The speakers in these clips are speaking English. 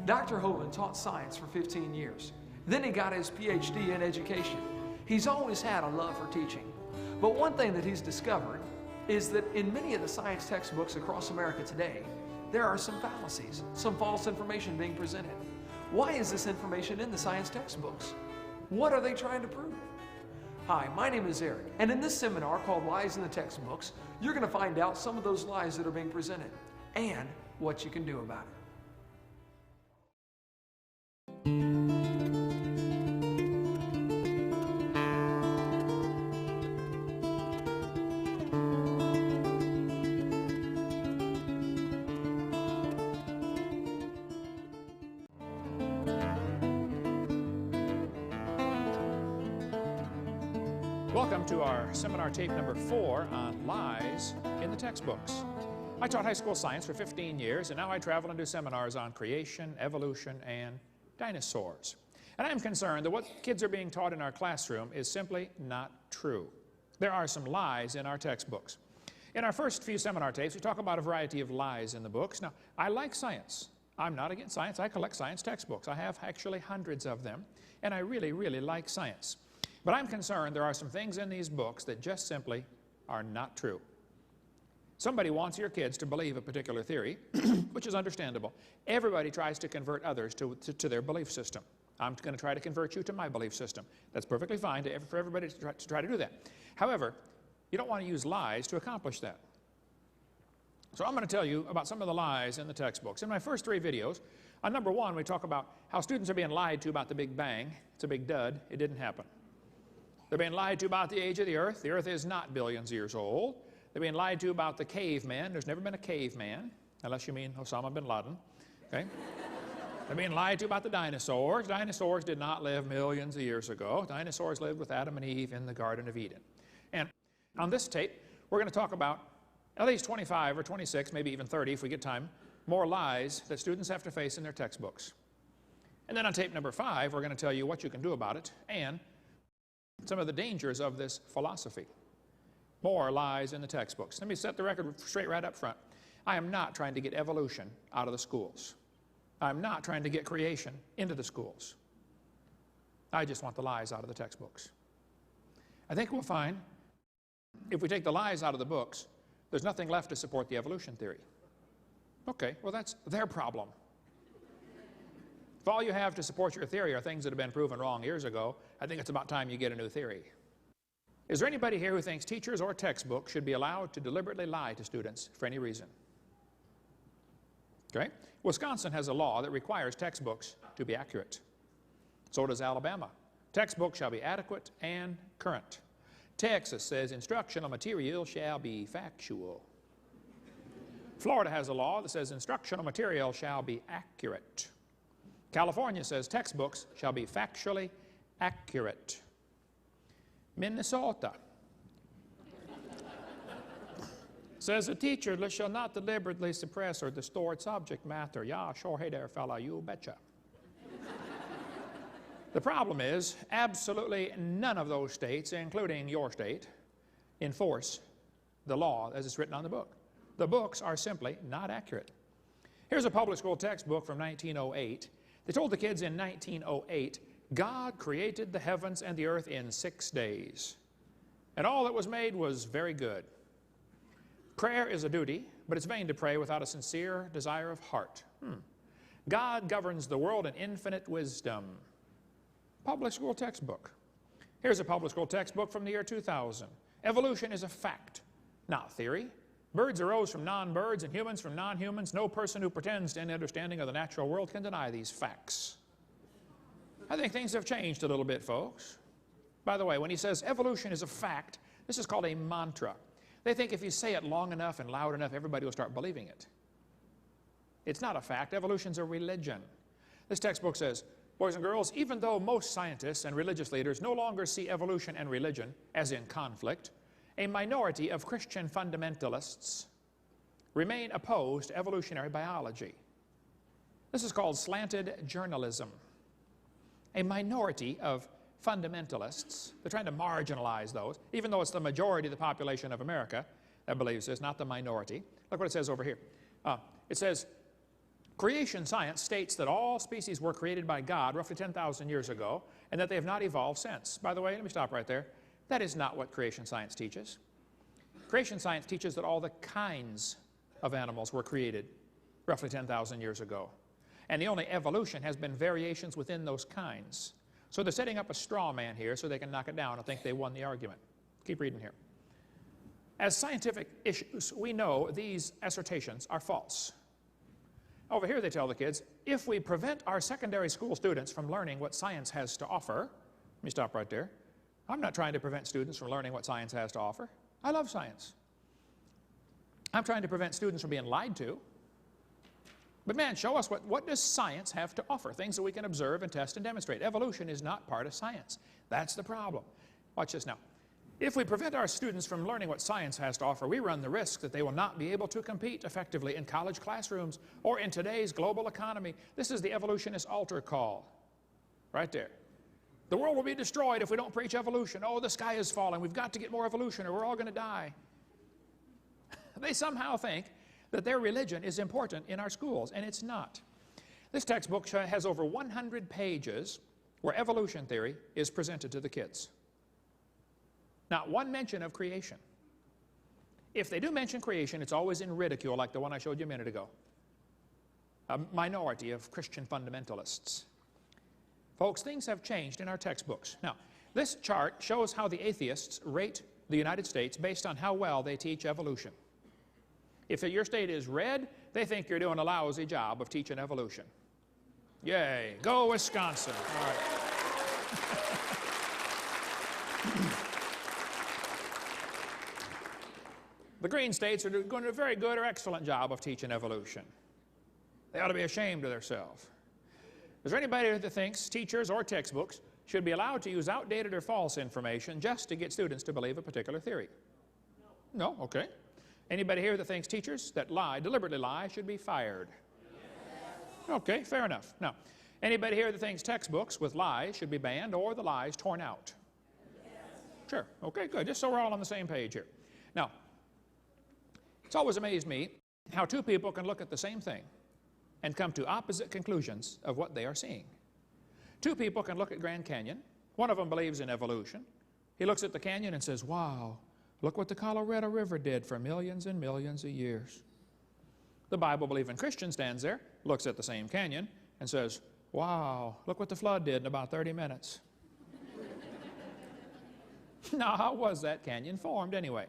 Dr. Hovind taught science for 15 years. Then he got his PhD in education. He's always had a love for teaching. But one thing that he's discovered is that in many of the science textbooks across America today, there are some fallacies, some false information being presented. Why is this information in the science textbooks? What are they trying to prove? Hi, my name is Eric, and in this seminar called Lies in the Textbooks, you're going to find out some of those lies that are being presented and what you can do about it. Welcome to our seminar tape number 4 on lies in the textbooks. I taught high school science for 15 years, and now I travel and do seminars on creation, evolution, and dinosaurs. And I'm concerned that what kids are being taught in our classroom is simply not true. There are some lies in our textbooks. In our first few seminar tapes, we talk about a variety of lies in the books. Now, I like science. I'm not against science. I collect science textbooks. I have actually hundreds of them, and I really, really like science. But I'm concerned there are some things in these books that just simply are not true. Somebody wants your kids to believe a particular theory, which is understandable. Everybody tries to convert others to their belief system. I'm going to try to convert you to my belief system. That's perfectly fine for everybody to try to do that. However, you don't want to use lies to accomplish that. So I'm going to tell you about some of the lies in the textbooks. In my first 3 videos, on number 1, we talk about how students are being lied to about the Big Bang. It's a big dud. It didn't happen. They're being lied to about the age of the earth. The earth is not billions of years old. They're being lied to about the caveman. There's never been a caveman, unless you mean Osama bin Laden. Okay? They're being lied to about the dinosaurs. Dinosaurs did not live millions of years ago. Dinosaurs lived with Adam and Eve in the Garden of Eden. And on this tape, we're going to talk about at least 25 or 26, maybe even 30 if we get time, more lies that students have to face in their textbooks. And then on tape number 5, we're going to tell you what you can do about it and some of the dangers of this philosophy. More lies in the textbooks. Let me set the record straight right up front. I am not trying to get evolution out of the schools. I'm not trying to get creation into the schools. I just want the lies out of the textbooks. I think we'll find if we take the lies out of the books, there's nothing left to support the evolution theory. Okay, well that's their problem. If all you have to support your theory are things that have been proven wrong years ago, I think it's about time you get a new theory. Is there anybody here who thinks teachers or textbooks should be allowed to deliberately lie to students for any reason? Okay? Wisconsin has a law that requires textbooks to be accurate. So does Alabama. Textbooks shall be adequate and current. Texas says instructional material shall be factual. Florida has a law that says instructional material shall be accurate. California says textbooks shall be factually accurate. Minnesota says a teacher shall not deliberately suppress or distort subject matter. Yeah, sure, hey there, fella, you betcha. The problem is absolutely none of those states, including your state, enforce the law as it's written on the book. The books are simply not accurate. Here's a public school textbook from 1908. They told the kids in 1908, God created the heavens and the earth in 6 days, and all that was made was very good. Prayer is a duty, but it's vain to pray without a sincere desire of heart. God governs the world in infinite wisdom. Public school textbook. Here's a public school textbook from the year 2000. Evolution is a fact, not theory. Birds arose from non-birds and humans from non-humans. No person who pretends to any understanding of the natural world can deny these facts. I think things have changed a little bit, folks. By the way, when he says evolution is a fact, this is called a mantra. They think if you say it long enough and loud enough, everybody will start believing it. It's not a fact. Evolution's a religion. This textbook says, boys and girls, even though most scientists and religious leaders no longer see evolution and religion as in conflict, a minority of Christian fundamentalists remain opposed to evolutionary biology. This is called slanted journalism. A minority of fundamentalists, they're trying to marginalize those, even though it's the majority of the population of America that believes this, not the minority. Look what it says over here. It says, Creation science states that all species were created by God roughly 10,000 years ago and that they have not evolved since. By the way, let me stop right there. That is not what creation science teaches. Creation science teaches that all the kinds of animals were created roughly 10,000 years ago. And the only evolution has been variations within those kinds. So they're setting up a straw man here so they can knock it down and think they won the argument. Keep reading here. As scientific issues, we know these assertions are false. Over here they tell the kids, if we prevent our secondary school students from learning what science has to offer, let me stop right there. I'm not trying to prevent students from learning what science has to offer. I love science. I'm trying to prevent students from being lied to. But man, show us what does science have to offer? Things that we can observe and test and demonstrate. Evolution is not part of science. That's the problem. Watch this now. If we prevent our students from learning what science has to offer, we run the risk that they will not be able to compete effectively in college classrooms or in today's global economy. This is the evolutionist altar call. Right there. The world will be destroyed if we don't preach evolution. Oh, the sky is falling. We've got to get more evolution or we're all going to die. They somehow think that their religion is important in our schools, and it's not. This textbook has over 100 pages where evolution theory is presented to the kids. Not one mention of creation. If they do mention creation, it's always in ridicule, like the one I showed you a minute ago. A minority of Christian fundamentalists. Folks, things have changed in our textbooks. Now, this chart shows how the atheists rate the United States based on how well they teach evolution. If your state is red, they think you're doing a lousy job of teaching evolution. Yay, go Wisconsin. All right. The green states are doing a very good or excellent job of teaching evolution. They ought to be ashamed of themselves. Is there anybody that thinks teachers or textbooks should be allowed to use outdated or false information just to get students to believe a particular theory? No? No? Okay. Anybody here that thinks teachers that lie, deliberately lie, should be fired? Yes. Okay, fair enough. Now, anybody here that thinks textbooks with lies should be banned or the lies torn out? Yes. Sure. Okay, good. Just so we're all on the same page here. Now, it's always amazed me how two people can look at the same thing and come to opposite conclusions of what they are seeing. Two people can look at Grand Canyon. One of them believes in evolution. He looks at the canyon and says, wow, look what the Colorado River did for millions and millions of years. The Bible-believing Christian stands there, looks at the same canyon, and says, wow, look what the flood did in about 30 minutes. Now, how was that canyon formed anyway?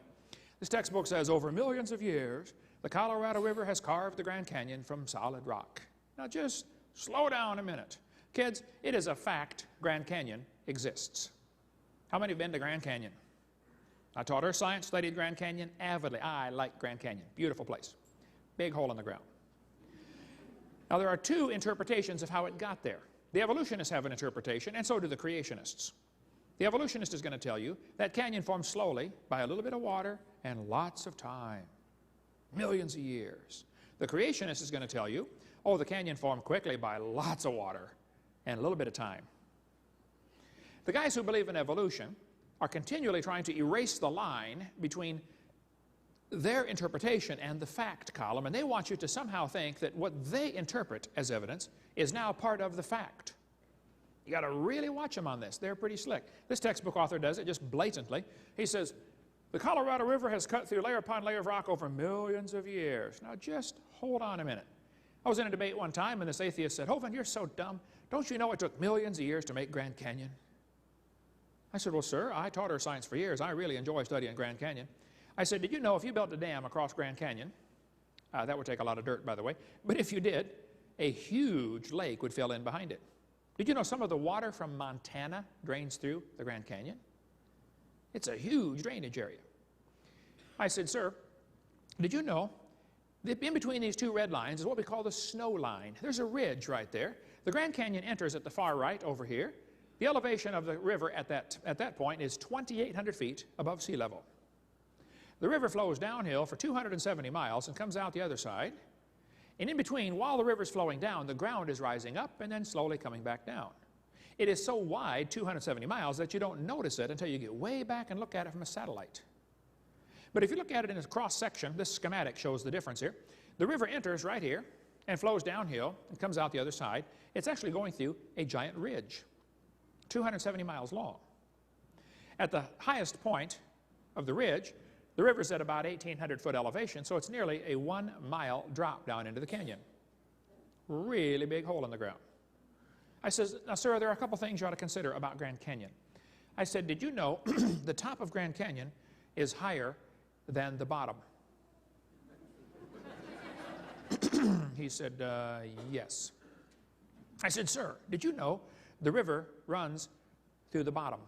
This textbook says over millions of years, the Colorado River has carved the Grand Canyon from solid rock. Now just slow down a minute. Kids, it is a fact Grand Canyon exists. How many have been to Grand Canyon? I taught her science, studied Grand Canyon avidly. I like Grand Canyon. Beautiful place. Big hole in the ground. Now there are two interpretations of how it got there. The evolutionists have an interpretation, and so do the creationists. The evolutionist is going to tell you that canyon formed slowly by a little bit of water and lots of time. Millions of years. The creationist is going to tell you, oh, the canyon formed quickly by lots of water and a little bit of time. The guys who believe in evolution are continually trying to erase the line between their interpretation and the fact column, and they want you to somehow think that what they interpret as evidence is now part of the fact. You got to really watch them on this. They're pretty slick. This textbook author does it just blatantly. He says, the Colorado River has cut through layer upon layer of rock over millions of years. Now just hold on a minute. I was in a debate one time and this atheist said, Hovind, you're so dumb. Don't you know it took millions of years to make Grand Canyon? I said, well, sir, I taught earth science for years. I really enjoy studying Grand Canyon. I said, did you know if you built a dam across Grand Canyon, that would take a lot of dirt, by the way, but if you did, a huge lake would fill in behind it. Did you know some of the water from Montana drains through the Grand Canyon? It's a huge drainage area. I said, sir, did you know that in between these two red lines is what we call the snow line? There's a ridge right there. The Grand Canyon enters at the far right over here. The elevation of the river at that point is 2,800 feet above sea level. The river flows downhill for 270 miles and comes out the other side. And in between, while the river's flowing down, the ground is rising up and then slowly coming back down. It is so wide, 270 miles, that you don't notice it until you get way back and look at it from a satellite. But if you look at it in a cross-section, this schematic shows the difference here. The river enters right here, and flows downhill and comes out the other side. It's actually going through a giant ridge, 270 miles long. At the highest point of the ridge, the river's at about 1,800-foot elevation, so it's nearly a 1-mile drop down into the canyon. Really big hole in the ground. I said, now, sir, there are a couple things you ought to consider about Grand Canyon. I said, did you know the top of Grand Canyon is higher than the bottom? He said, yes. I said, sir, did you know the river runs through the bottom?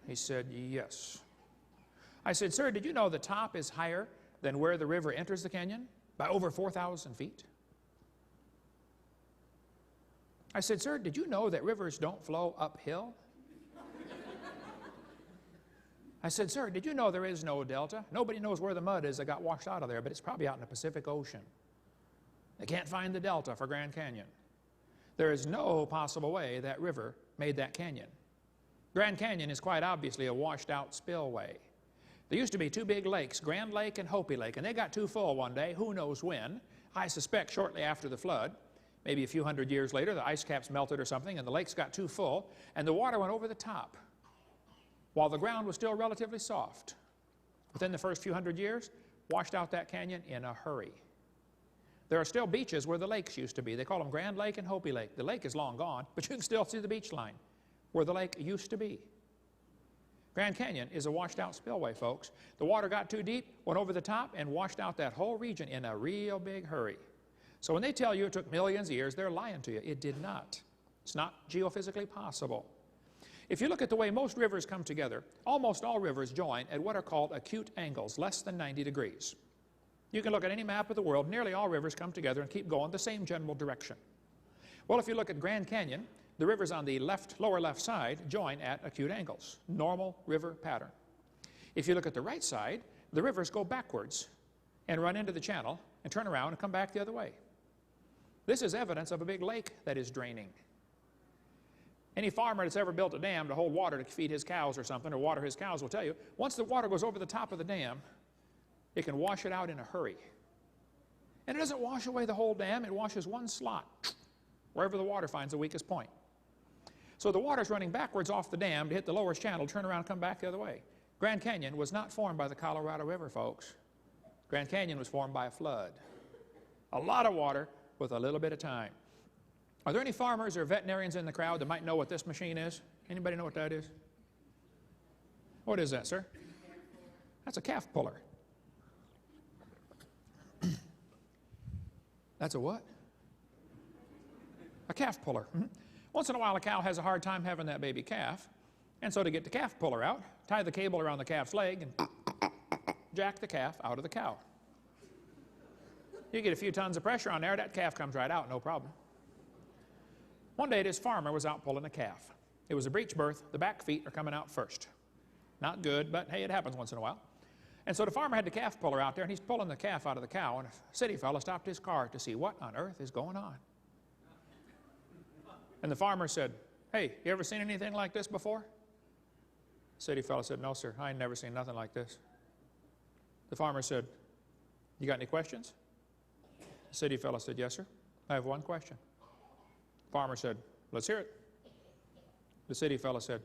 He said, yes. I said, sir, did you know the top is higher than where the river enters the canyon? By over 4,000 feet. I said, sir, did you know that rivers don't flow uphill? I said, sir, did you know there is no delta? Nobody knows where the mud is that got washed out of there, but it's probably out in the Pacific Ocean. They can't find the delta for Grand Canyon. There is no possible way that river made that canyon. Grand Canyon is quite obviously a washed-out spillway. There used to be two big lakes, Grand Lake and Hopi Lake, and they got too full one day, who knows when. I suspect shortly after the flood, maybe a few hundred years later, the ice caps melted or something, and the lakes got too full, and the water went over the top, while the ground was still relatively soft. Within the first few hundred years, washed out that canyon in a hurry. There are still beaches where the lakes used to be. They call them Grand Lake and Hopi Lake. The lake is long gone, but you can still see the beach line where the lake used to be. Grand Canyon is a washed-out spillway, folks. The water got too deep, went over the top, and washed out that whole region in a real big hurry. So when they tell you it took millions of years, they're lying to you. It did not. It's not geophysically possible. If you look at the way most rivers come together, almost all rivers join at what are called acute angles, less than 90 degrees. You can look at any map of the world, nearly all rivers come together and keep going the same general direction. Well, if you look at Grand Canyon, the rivers on the lower left side join at acute angles, normal river pattern. If you look at the right side, the rivers go backwards and run into the channel and turn around and come back the other way. This is evidence of a big lake that is draining. Any farmer that's ever built a dam to hold water to feed his cows or something, or water his cows, will tell you, once the water goes over the top of the dam, it can wash it out in a hurry. And it doesn't wash away the whole dam, it washes one slot, wherever the water finds the weakest point. So the water's running backwards off the dam to hit the lower channel, turn around, come back the other way. Grand Canyon was not formed by the Colorado River, folks. Grand Canyon was formed by a flood. A lot of water with a little bit of time. Are there any farmers or veterinarians in the crowd that might know what this machine is? Anybody know what that is? What is that, sir? That's a calf puller. That's a what? A calf puller. Once in a while, a cow has a hard time having that baby calf, and so to get the calf puller out, tie the cable around the calf's leg and jack the calf out of the cow. You get a few tons of pressure on there, that calf comes right out, no problem. One day, this farmer was out pulling a calf. It was a breech birth. The back feet are coming out first. Not good, but hey, it happens once in a while. And so the farmer had the calf puller out there, and he's pulling the calf out of the cow, and a city fellow stopped his car to see what on earth is going on. And the farmer said, hey, you ever seen anything like this before? The city fellow said, no, sir, I ain't never seen nothing like this. The farmer said, you got any questions? The city fellow said, yes, sir, I have one question. The farmer said, let's hear it. The city fellow said,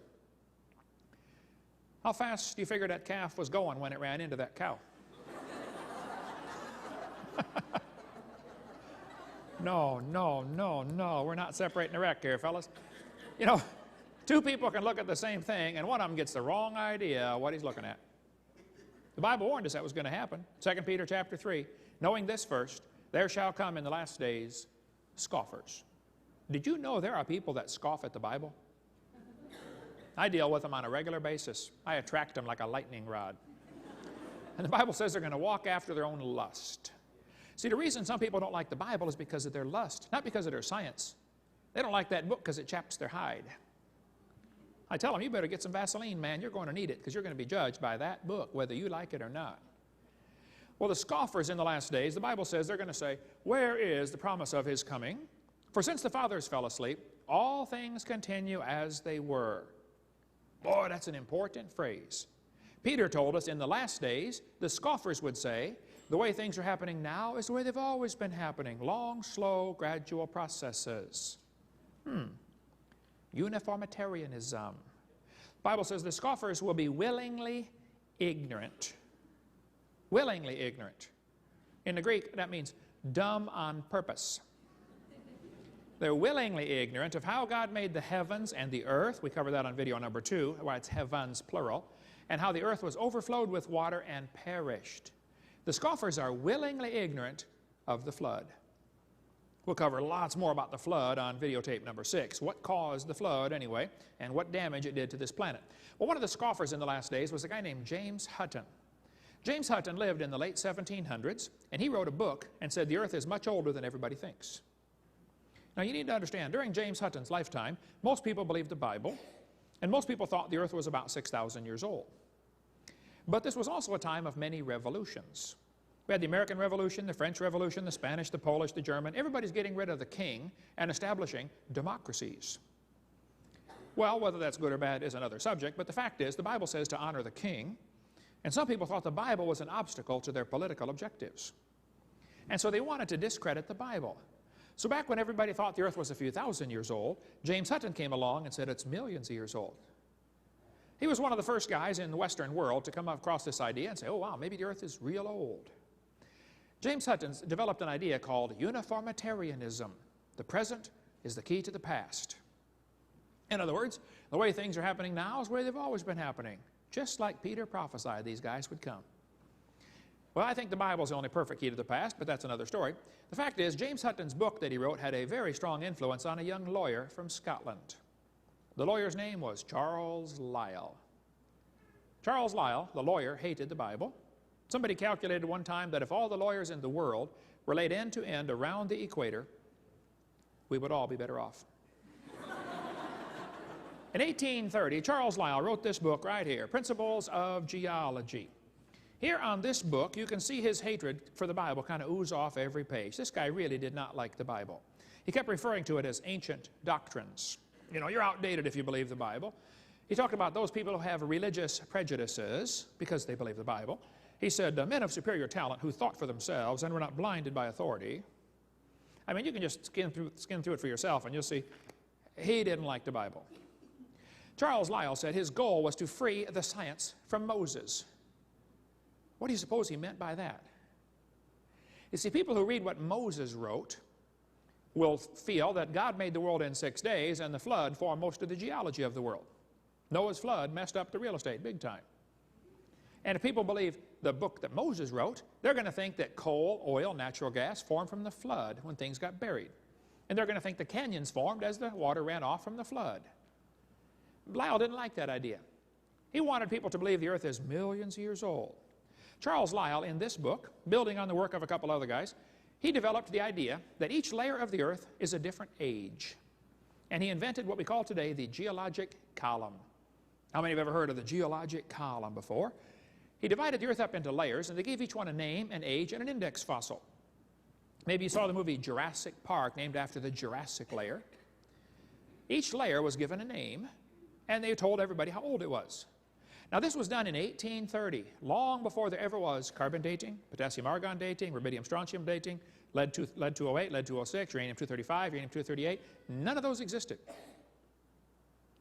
how fast do you figure that calf was going when it ran into that cow? No, we're not separating the wreck here, fellas. You know, two people can look at the same thing, and one of them gets the wrong idea of what he's looking at. The Bible warned us that was going to happen. 2 Peter chapter 3, knowing this first, there shall come in the last days scoffers. Did you know there are people that scoff at the Bible? I deal with them on a regular basis. I attract them like a lightning rod. And the Bible says they're going to walk after their own lust. See, the reason some people don't like the Bible is because of their lust, not because of their science. They don't like that book because it chaps their hide. I tell them, you better get some Vaseline, man. You're going to need it because you're going to be judged by that book, whether you like it or not. Well, the scoffers in the last days, the Bible says they're going to say, where is the promise of his coming? For since the fathers fell asleep, all things continue as they were. Boy, that's an important phrase. Peter told us in the last days, the scoffers would say, the way things are happening now is the way they've always been happening. Long, slow, gradual processes. Uniformitarianism. The Bible says the scoffers will be willingly ignorant. Willingly ignorant. In the Greek, that means dumb on purpose. They're willingly ignorant of how God made the heavens and the earth. We covered that on video number 2, why it's heavens, plural. And how the earth was overflowed with water and perished. The scoffers are willingly ignorant of the flood. We'll cover lots more about the flood on videotape number 6. What caused the flood anyway, and what damage it did to this planet. Well, one of the scoffers in the last days was a guy named James Hutton. James Hutton lived in the late 1700s, and he wrote a book and said the earth is much older than everybody thinks. Now you need to understand, during James Hutton's lifetime, most people believed the Bible, and most people thought the earth was about 6,000 years old. But this was also a time of many revolutions. We had the American Revolution, the French Revolution, the Spanish, the Polish, the German. Everybody's getting rid of the king and establishing democracies. Well, whether that's good or bad is another subject, but the fact is the Bible says to honor the king, and some people thought the Bible was an obstacle to their political objectives. And so they wanted to discredit the Bible. So back when everybody thought the earth was a few thousand years old, James Hutton came along and said it's millions of years old. He was one of the first guys in the Western world to come across this idea and say, oh wow, maybe the earth is real old. James Hutton developed an idea called uniformitarianism. The present is the key to the past. In other words, the way things are happening now is the way they've always been happening. Just like Peter prophesied these guys would come. Well, I think the Bible's the only perfect key to the past, but that's another story. The fact is, James Hutton's book that he wrote had a very strong influence on a young lawyer from Scotland. The lawyer's name was Charles Lyell. Charles Lyell, the lawyer, hated the Bible. Somebody calculated one time that if all the lawyers in the world were laid end to end around the equator, we would all be better off. In 1830, Charles Lyell wrote this book right here, Principles of Geology. Here on this book, you can see his hatred for the Bible kind of ooze off every page. This guy really did not like the Bible. He kept referring to it as ancient doctrines. You know, you're outdated if you believe the Bible. He talked about those people who have religious prejudices because they believe the Bible. He said, men of superior talent who thought for themselves and were not blinded by authority. I mean, you can just skim through it for yourself and you'll see he didn't like the Bible. Charles Lyell said his goal was to free the science from Moses. What do you suppose he meant by that? You see, people who read what Moses wrote will feel that God made the world in 6 days and the flood formed most of the geology of the world. Noah's flood messed up the real estate big time. And if people believe the book that Moses wrote, they're going to think that coal, oil, natural gas formed from the flood when things got buried. And they're going to think the canyons formed as the water ran off from the flood. Lyell didn't like that idea. He wanted people to believe the earth is millions of years old. Charles Lyell, in this book, building on the work of a couple other guys, he developed the idea that each layer of the earth is a different age. And he invented what we call today the geologic column. How many have ever heard of the geologic column before? He divided the earth up into layers, and they gave each one a name, an age, and an index fossil. Maybe you saw the movie Jurassic Park, named after the Jurassic layer. Each layer was given a name, and they told everybody how old it was. Now this was done in 1830, long before there ever was carbon dating, potassium argon dating, rubidium strontium dating, lead 208, lead 206, uranium 235, uranium 238. None of those existed.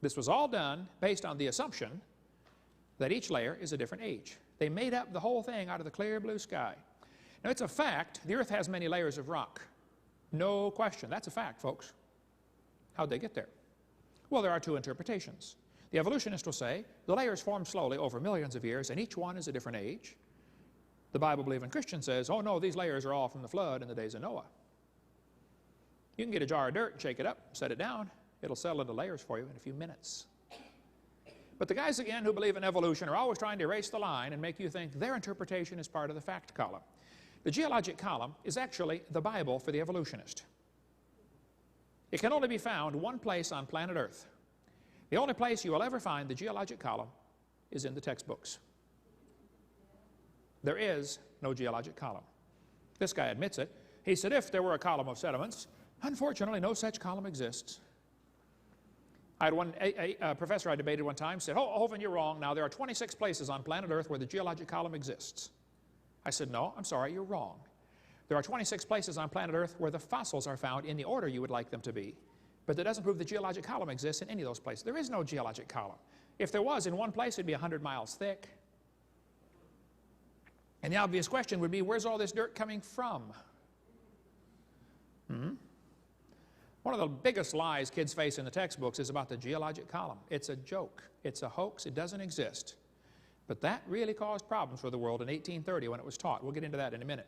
This was all done based on the assumption that each layer is a different age. They made up the whole thing out of the clear blue sky. Now it's a fact, the earth has many layers of rock. No question, that's a fact, folks. How'd they get there? Well, there are two interpretations. The evolutionist will say the layers form slowly over millions of years and each one is a different age. The Bible-believing Christian says, oh no, these layers are all from the flood in the days of Noah. You can get a jar of dirt and shake it up, set it down, it'll settle into layers for you in a few minutes. But the guys again who believe in evolution are always trying to erase the line and make you think their interpretation is part of the fact column. The geologic column is actually the Bible for the evolutionist. It can only be found one place on planet Earth. The only place you will ever find the geologic column is in the textbooks. There is no geologic column. This guy admits it. He said if there were a column of sediments, unfortunately no such column exists. I had a professor I debated one time said, oh, Hovind, you're wrong. Now there are 26 places on planet Earth where the geologic column exists. I said, no, I'm sorry, you're wrong. There are 26 places on planet Earth where the fossils are found in the order you would like them to be. But that doesn't prove the geologic column exists in any of those places. There is no geologic column. If there was in one place, it'd be 100 miles thick. And the obvious question would be, where's all this dirt coming from? One of the biggest lies kids face in the textbooks is about the geologic column. It's a joke. It's a hoax. It doesn't exist. But that really caused problems for the world in 1830 when it was taught. We'll get into that in a minute.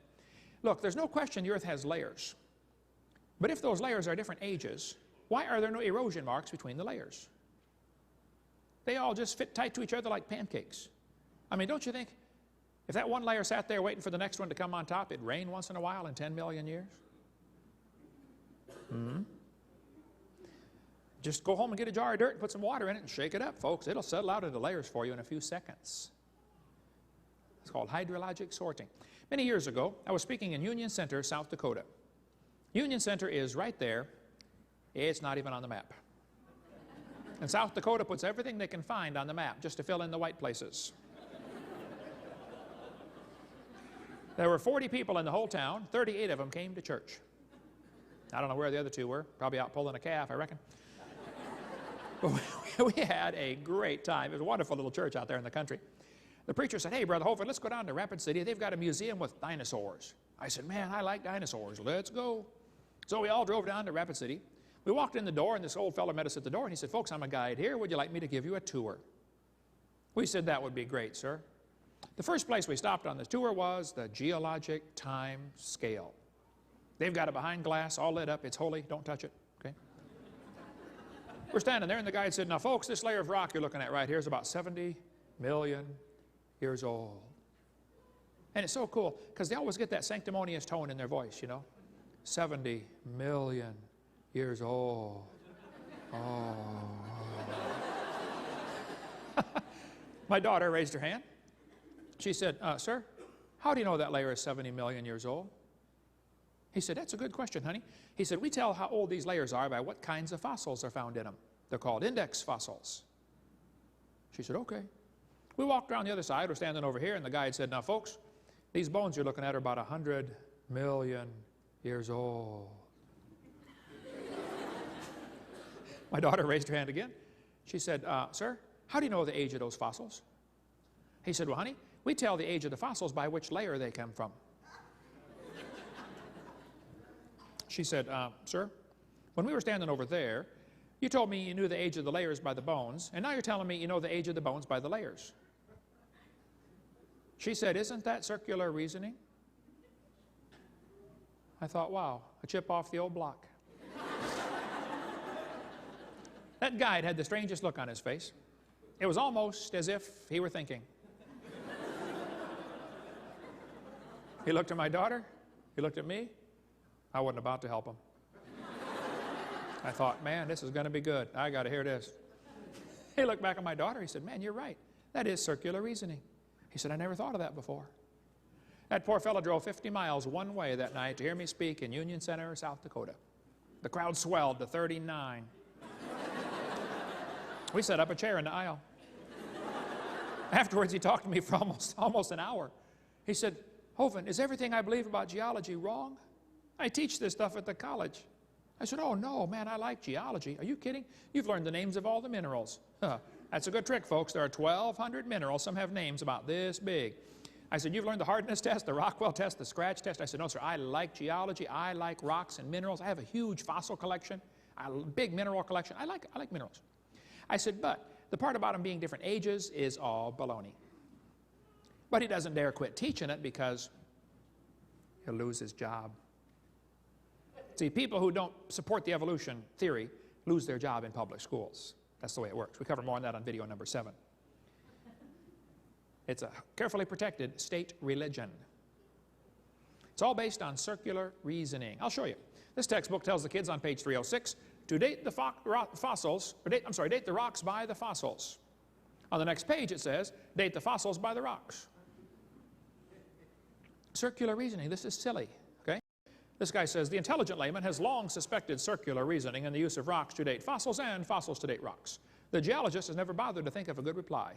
Look, there's no question the Earth has layers. But if those layers are different ages, why are there no erosion marks between the layers? They all just fit tight to each other like pancakes. I mean, don't you think if that one layer sat there waiting for the next one to come on top, it'd rain once in a while in 10 million years? Just go home and get a jar of dirt and put some water in it and shake it up, folks. It'll settle out into layers for you in a few seconds. It's called hydrologic sorting. Many years ago, I was speaking in Union Center, South Dakota. Union Center is right there. It's not even on the map. And South Dakota puts everything they can find on the map just to fill in the white places. There were 40 people in the whole town. 38 of them came to church. I don't know where the other two were. Probably out pulling a calf, I reckon. But we had a great time. It was a wonderful little church out there in the country. The preacher said, hey, Brother Hovind, let's go down to Rapid City. They've got a museum with dinosaurs. I said, man, I like dinosaurs. Let's go. So we all drove down to Rapid City. We walked in the door, and this old fellow met us at the door, and he said, folks, I'm a guide here. Would you like me to give you a tour? We said, that would be great, sir. The first place we stopped on this tour was the geologic time scale. They've got it behind glass, all lit up. It's holy. Don't touch it. Okay? We're standing there, and the guide said, now, folks, this layer of rock you're looking at right here is about 70 million years old. And it's so cool, because they always get that sanctimonious tone in their voice, you know. 70 million years old. Oh. My daughter raised her hand. She said, sir, how do you know that layer is 70 million years old? He said, that's a good question, honey. He said, we tell how old these layers are by what kinds of fossils are found in them. They're called index fossils. She said, okay. We walked around the other side. We're standing over here, and the guide said, now, folks, these bones you're looking at are about 100 million years old. My daughter raised her hand again. She said, sir, how do you know the age of those fossils? He said, well, honey, we tell the age of the fossils by which layer they come from. She said, sir, when we were standing over there, you told me you knew the age of the layers by the bones, and now you're telling me you know the age of the bones by the layers. She said, isn't that circular reasoning? I thought, wow, a chip off the old block. That guide had the strangest look on his face. It was almost as if he were thinking. He looked at my daughter. He looked at me. I wasn't about to help him. I thought, man, this is going to be good. I got to hear this. He looked back at my daughter. He said, man, you're right. That is circular reasoning. He said, I never thought of that before. That poor fellow drove 50 miles one way that night to hear me speak in Union Center, South Dakota. The crowd swelled to 39. We set up a chair in the aisle. Afterwards, he talked to me for almost an hour. He said, Hovind, is everything I believe about geology wrong? I teach this stuff at the college. I said, oh, no, man, I like geology. Are you kidding? You've learned the names of all the minerals. That's a good trick, folks. There are 1,200 minerals. Some have names about this big. I said, you've learned the hardness test, the Rockwell test, the scratch test. I said, no, sir, I like geology. I like rocks and minerals. I have a huge fossil collection, a big mineral collection. I like minerals. I said, but the part about them being different ages is all baloney. But he doesn't dare quit teaching it because he'll lose his job. See, people who don't support the evolution theory lose their job in public schools. That's the way it works. We cover more on that on video number 7. It's a carefully protected state religion. It's all based on circular reasoning. I'll show you. This textbook tells the kids on page 306 to date the date the rocks by the fossils. On the next page it says, date the fossils by the rocks. Circular reasoning, this is silly, okay? This guy says, the intelligent layman has long suspected circular reasoning in the use of rocks to date fossils and fossils to date rocks. The geologist has never bothered to think of a good reply.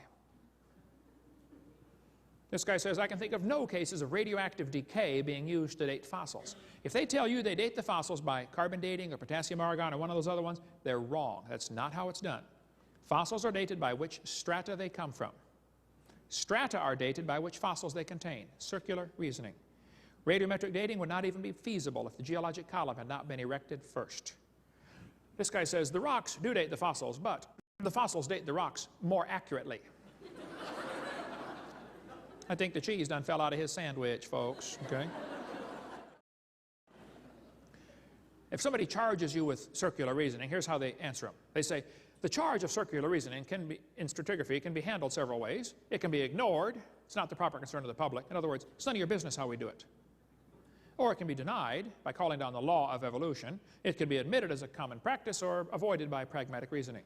This guy says, I can think of no cases of radioactive decay being used to date fossils. If they tell you they date the fossils by carbon dating or potassium argon or one of those other ones, they're wrong. That's not how it's done. Fossils are dated by which strata they come from. Strata are dated by which fossils they contain. Circular reasoning. Radiometric dating would not even be feasible if the geologic column had not been erected first. This guy says, the rocks do date the fossils, but the fossils date the rocks more accurately. I think the cheese done fell out of his sandwich, folks, okay? If somebody charges you with circular reasoning, here's how they answer them. They say, the charge of circular reasoning in stratigraphy can be handled several ways. It can be ignored. It's not the proper concern of the public. In other words, it's none of your business how we do it. Or it can be denied by calling down the law of evolution. It can be admitted as a common practice or avoided by pragmatic reasoning.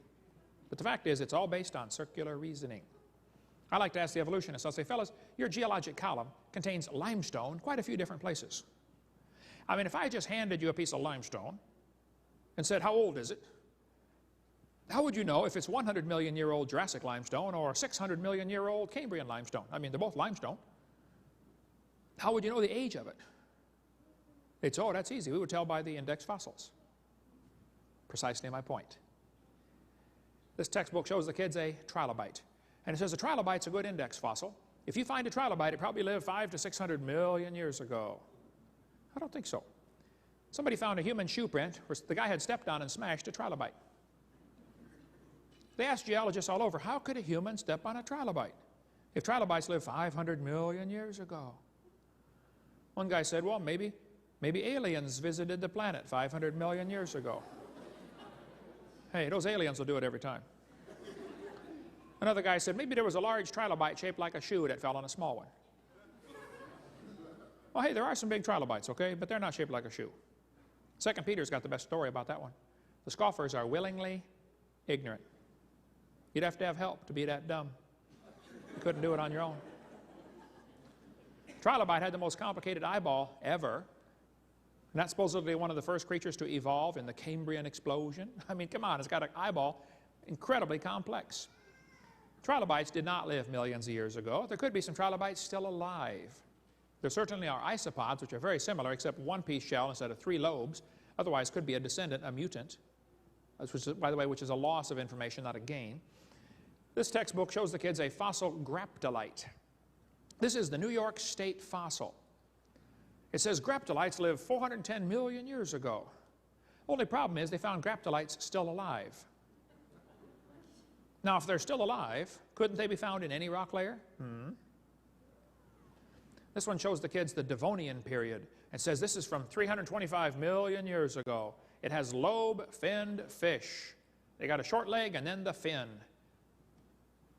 But the fact is, it's all based on circular reasoning. I like to ask the evolutionists, I'll say, fellas, your geologic column contains limestone quite a few different places. I mean, if I just handed you a piece of limestone and said, how old is it? How would you know if it's 100 million year old Jurassic limestone or 600 million year old Cambrian limestone? I mean, they're both limestone. How would you know the age of it? They'd say, oh, that's easy. We would tell by the index fossils. Precisely my point. This textbook shows the kids a trilobite. And it says a trilobite's a good index fossil. If you find a trilobite, it probably lived 500 to 600 million years ago. I don't think so. Somebody found a human shoe print where the guy had stepped on and smashed a trilobite. They asked geologists all over, how could a human step on a trilobite if trilobites lived 500 million years ago? One guy said, well, maybe aliens visited the planet 500 million years ago. Hey, those aliens will do it every time. Another guy said, maybe there was a large trilobite shaped like a shoe that fell on a small one. Well, hey, there are some big trilobites, okay, but they're not shaped like a shoe. 2 Peter's got the best story about that one. The scoffers are willingly ignorant. You'd have to have help to be that dumb. You couldn't do it on your own. Trilobite had the most complicated eyeball ever. And that's supposedly one of the first creatures to evolve in the Cambrian explosion. I mean, come on, it's got an eyeball incredibly complex. Trilobites did not live millions of years ago. There could be some trilobites still alive. There certainly are isopods, which are very similar, except one-piece shell instead of 3 lobes. Otherwise, could be a descendant, a mutant, which is, by the way, which is a loss of information, not a gain. This textbook shows the kids a fossil graptolite. This is the New York State fossil. It says graptolites lived 410 million years ago. Only problem is they found graptolites still alive. Now, if they're still alive, couldn't they be found in any rock layer? This one shows the kids the Devonian period. It says this is from 325 million years ago. It has lobe-finned fish. They got a short leg and then the fin.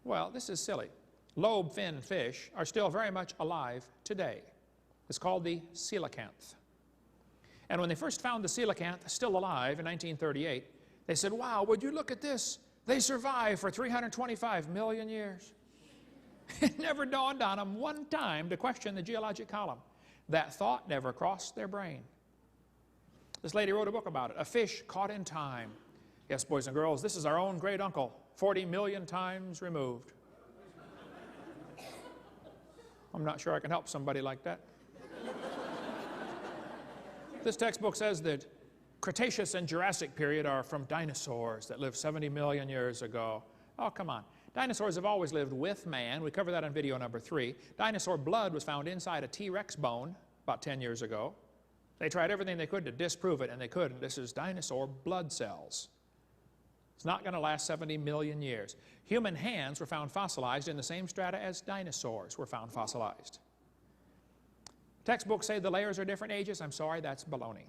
Well, this is silly. Lobe-finned fish are still very much alive today. It's called the coelacanth. And when they first found the coelacanth still alive in 1938, they said, wow, would you look at this? They survived for 325 million years. It never dawned on them one time to question the geologic column. That thought never crossed their brain. This lady wrote a book about it, A Fish Caught in Time. Yes, boys and girls, this is our own great uncle, 40 million times removed. I'm not sure I can help somebody like that. This textbook says that Cretaceous and Jurassic period are from dinosaurs that lived 70 million years ago. Oh, come on. Dinosaurs have always lived with man. We covered that on video number 3. Dinosaur blood was found inside a T-Rex bone about 10 years ago. They tried everything they could to disprove it, and they couldn't. This is dinosaur blood cells. It's not going to last 70 million years. Human hands were found fossilized in the same strata as dinosaurs were found fossilized. Textbooks say the layers are different ages. I'm sorry, that's baloney.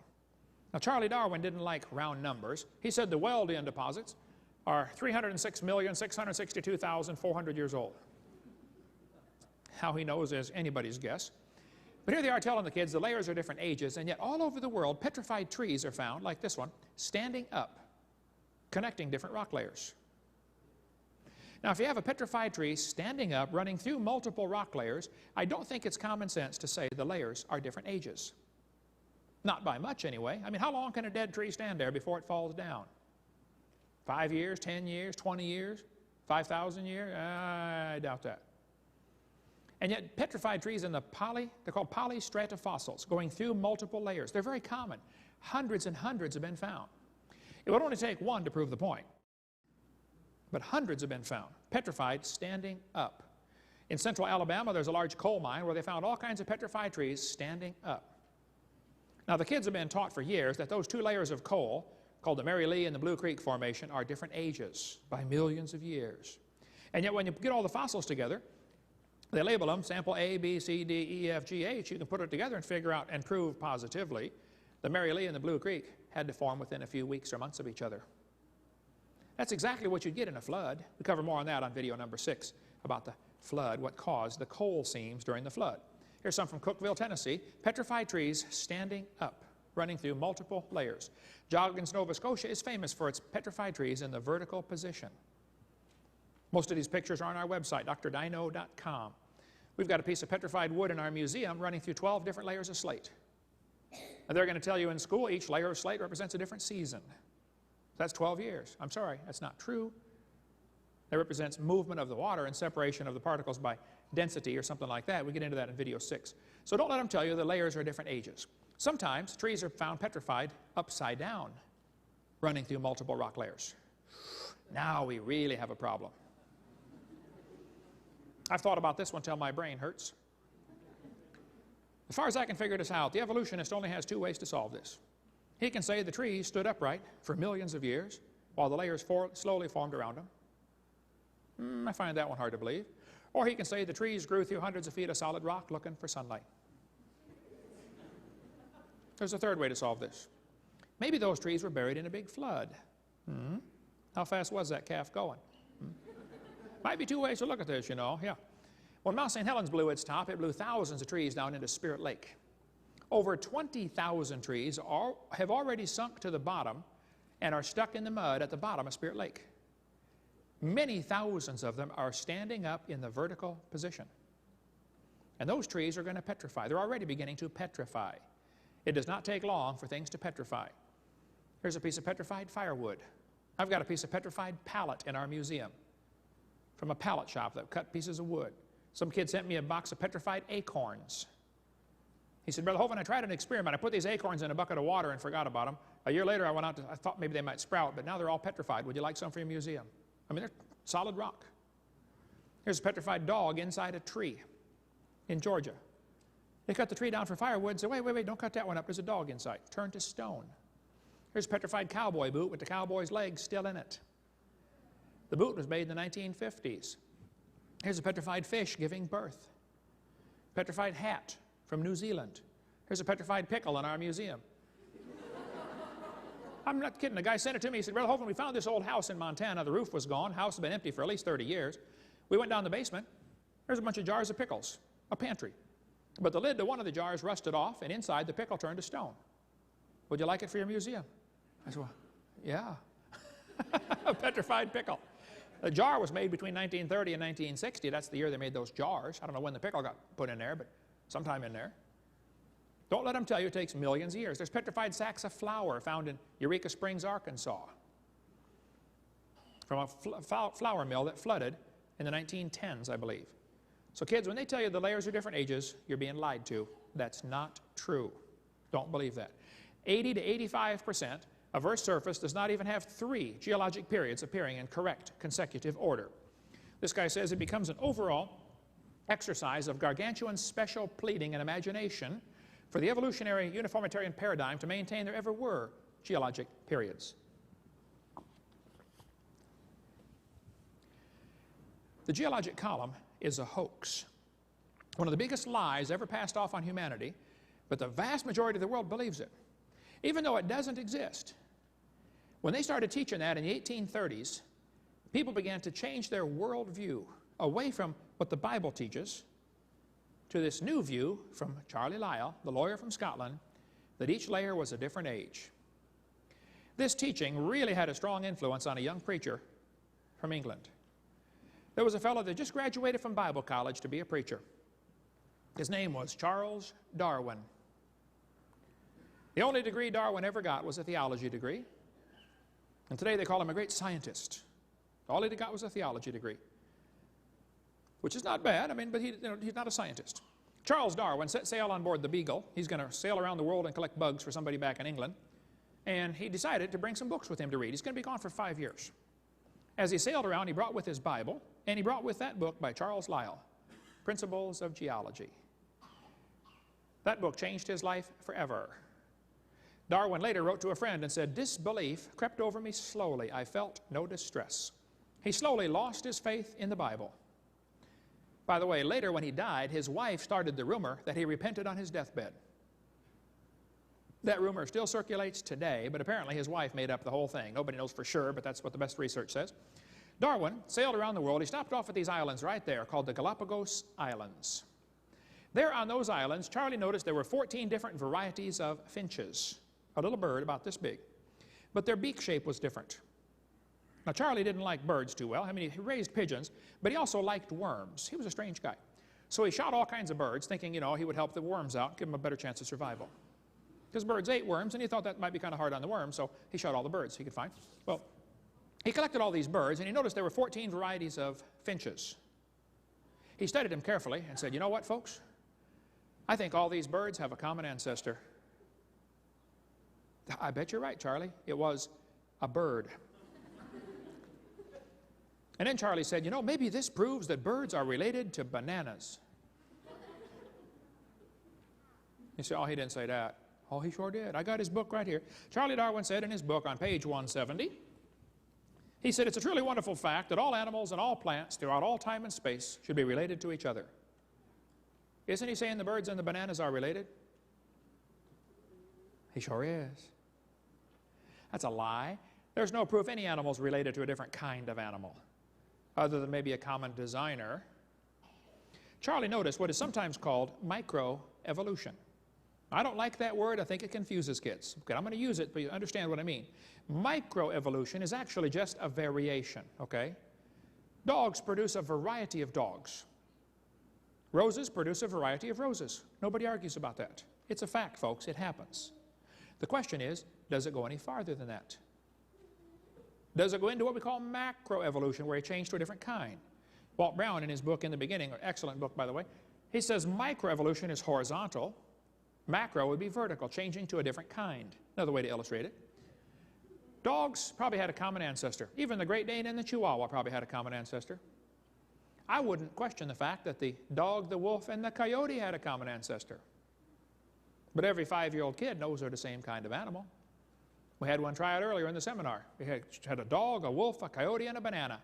Now, Charlie Darwin didn't like round numbers. He said the Wealdian deposits are 306,662,400 years old. How he knows is anybody's guess. But here they are telling the kids the layers are different ages, and yet all over the world, petrified trees are found, like this one, standing up, connecting different rock layers. Now, if you have a petrified tree standing up, running through multiple rock layers, I don't think it's common sense to say the layers are different ages. Not by much, anyway. I mean, how long can a dead tree stand there before it falls down? 5 years, 10 years, 20 years, 5,000 years? I doubt that. And yet petrified trees in they're called polystratifossils, going through multiple layers. They're very common. Hundreds and hundreds have been found. It would only take one to prove the point. But hundreds have been found, petrified, standing up. In central Alabama, there's a large coal mine where they found all kinds of petrified trees standing up. Now, the kids have been taught for years that those two layers of coal, called the Mary Lee and the Blue Creek Formation, are different ages by millions of years. And yet when you get all the fossils together, they label them sample A, B, C, D, E, F, G, H. You can put it together and figure out and prove positively the Mary Lee and the Blue Creek had to form within a few weeks or months of each other. That's exactly what you'd get in a flood. We cover more on that on video number 6 about the flood, what caused the coal seams during the flood. Here's some from Cookeville, Tennessee. Petrified trees standing up, running through multiple layers. Joggins, Nova Scotia is famous for its petrified trees in the vertical position. Most of these pictures are on our website, drdino.com. We've got a piece of petrified wood in our museum running through 12 different layers of slate. And they're going to tell you in school each layer of slate represents a different season. That's 12 years. I'm sorry, that's not true. It represents movement of the water and separation of the particles by density or something like that. We get into that in video 6. So don't let them tell you the layers are different ages. Sometimes trees are found petrified upside down, running through multiple rock layers. Now we really have a problem. I've thought about this one till my brain hurts. As far as I can figure this out, the evolutionist only has 2 ways to solve this. He can say the trees stood upright for millions of years while the layers slowly formed around them. I find that one hard to believe. Or he can say the trees grew through hundreds of feet of solid rock looking for sunlight. There's a 3rd way to solve this. Maybe those trees were buried in a big flood. How fast was that calf going? Might be 2 ways to look at this, you know. Yeah. When Mount St. Helens blew its top, it blew thousands of trees down into Spirit Lake. Over 20,000 trees have already sunk to the bottom and are stuck in the mud at the bottom of Spirit Lake. Many thousands of them are standing up in the vertical position. And those trees are going to petrify. They're already beginning to petrify. It does not take long for things to petrify. Here's a piece of petrified firewood. I've got a piece of petrified pallet in our museum from a pallet shop that cut pieces of wood. Some kid sent me a box of petrified acorns. He said, Brother Hovind, I tried an experiment. I put these acorns in a bucket of water and forgot about them. A year later, I thought maybe they might sprout, but now they're all petrified. Would you like some for your museum? I mean, they're solid rock. Here's a petrified dog inside a tree in Georgia. They cut the tree down for firewood and said, wait, don't cut that one up. There's a dog inside. Turned to stone. Here's a petrified cowboy boot with the cowboy's legs still in it. The boot was made in the 1950s. Here's a petrified fish giving birth. Petrified hat from New Zealand. Here's a petrified pickle in our museum. I'm not kidding. The guy sent it to me. He said, Brother Hovind, we found this old house in Montana. The roof was gone. House has been empty for at least 30 years. We went down the basement. There's a bunch of jars of pickles, a pantry. But the lid to one of the jars rusted off, and inside the pickle turned to stone. Would you like it for your museum? I said, well, yeah. A petrified pickle. The jar was made between 1930 and 1960. That's the year they made those jars. I don't know when the pickle got put in there, but sometime in there. Don't let them tell you it takes millions of years. There's petrified sacks of flour found in Eureka Springs, Arkansas, from a flour mill that flooded in the 1910s, I believe. So kids, when they tell you the layers are different ages, you're being lied to. That's not true. Don't believe that. 80 to 85% of Earth's surface does not even have 3 geologic periods appearing in correct consecutive order. This guy says it becomes an overall exercise of gargantuan special pleading and imagination for the evolutionary uniformitarian paradigm to maintain there ever were geologic periods. The geologic column is a hoax. One of the biggest lies ever passed off on humanity, but the vast majority of the world believes it, even though it doesn't exist. When they started teaching that in the 1830s, people began to change their worldview away from what the Bible teaches to this new view from Charlie Lyell, the lawyer from Scotland, that each layer was a different age. This teaching really had a strong influence on a young preacher from England. There was a fellow that just graduated from Bible college to be a preacher. His name was Charles Darwin. The only degree Darwin ever got was a theology degree. And today they call him a great scientist. All he got was a theology degree. which is not bad. I mean, but he's not a scientist. Charles Darwin set sail on board the Beagle. He's going to sail around the world and collect bugs for somebody back in England. And he decided to bring some books with him to read. He's going to be gone for 5 years. As he sailed around, he brought with his Bible, and he brought with that book by Charles Lyell, Principles of Geology. That book changed his life forever. Darwin later wrote to a friend and said, "Disbelief crept over me slowly. I felt no distress." He slowly lost his faith in the Bible. By the way, later when he died, his wife started the rumor that he repented on his deathbed. That rumor still circulates today, but apparently his wife made up the whole thing. Nobody knows for sure, but that's what the best research says. Darwin sailed around the world. He stopped off at these islands right there called the Galapagos Islands. There on those islands, Charlie noticed there were 14 different varieties of finches, a little bird about this big. But their beak shape was different. Now, Charlie didn't like birds too well. I mean, he raised pigeons, but he also liked worms. He was a strange guy. So he shot all kinds of birds, thinking, you know, he would help the worms out, give them a better chance of survival. Because birds ate worms, and he thought that might be kind of hard on the worms, so he shot all the birds he could find. Well, he collected all these birds, and he noticed there were 14 varieties of finches. He studied them carefully and said, "You know what, folks? I think all these birds have a common ancestor." "I bet you're right, Charlie. It was a bird." And then Charlie said, "You know, maybe this proves that birds are related to bananas." You say, "Oh, he didn't say that." Oh, he sure did. I got his book right here. Charlie Darwin said in his book on page 170, he said, "It's a truly wonderful fact that all animals and all plants throughout all time and space should be related to each other." Isn't he saying the birds and the bananas are related? He sure is. That's a lie. There's no proof any animal is related to a different kind of animal, other than maybe a common designer. Charlie noticed what is sometimes called microevolution. I don't like that word. I think it confuses kids. Okay, I'm going to use it, but you understand what I mean. Microevolution is actually just a variation, okay? Dogs produce a variety of dogs. Roses produce a variety of roses. Nobody argues about that. It's a fact, folks. It happens. The question is, does it go any farther than that? Does it go into what we call macroevolution, where it changed to a different kind? Walt Brown, in his book in the beginning, an excellent book, by the way, he says microevolution is horizontal. Macro would be vertical, changing to a different kind. Another way to illustrate it. Dogs probably had a common ancestor. Even the Great Dane and the Chihuahua probably had a common ancestor. I wouldn't question the fact that the dog, the wolf, and the coyote had a common ancestor. But every 5-year-old kid knows they're the same kind of animal. We had one try out earlier in the seminar. We had a dog, a wolf, a coyote, and a banana.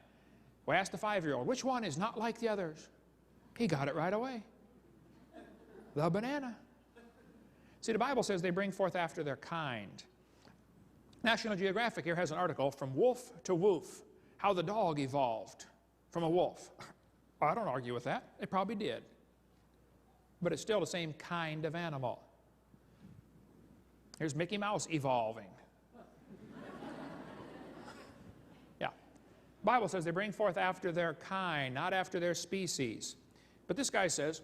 We asked the 5-year-old, which one is not like the others? He got it right away. The banana. See, the Bible says they bring forth after their kind. National Geographic here has an article, From Wolf to Woof, how the dog evolved from a wolf. I don't argue with that. It probably did. But it's still the same kind of animal. Here's Mickey Mouse evolving. Yeah. The Bible says they bring forth after their kind, not after their species. But this guy says,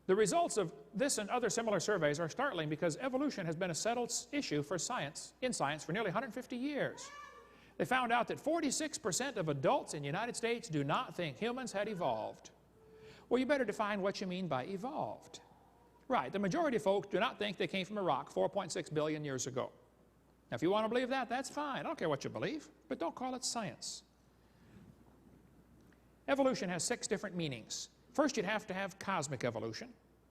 the results of this and other similar surveys are startling because evolution has been a settled issue for science for nearly 150 years. They found out that 46% of adults in the United States do not think humans had evolved. Well, you better define what you mean by evolved. Right, the majority of folks do not think they came from a rock 4.6 billion years ago. Now, if you want to believe that, that's fine. I don't care what you believe, but don't call it science. Evolution has 6 different meanings. First, you'd have to have cosmic evolution,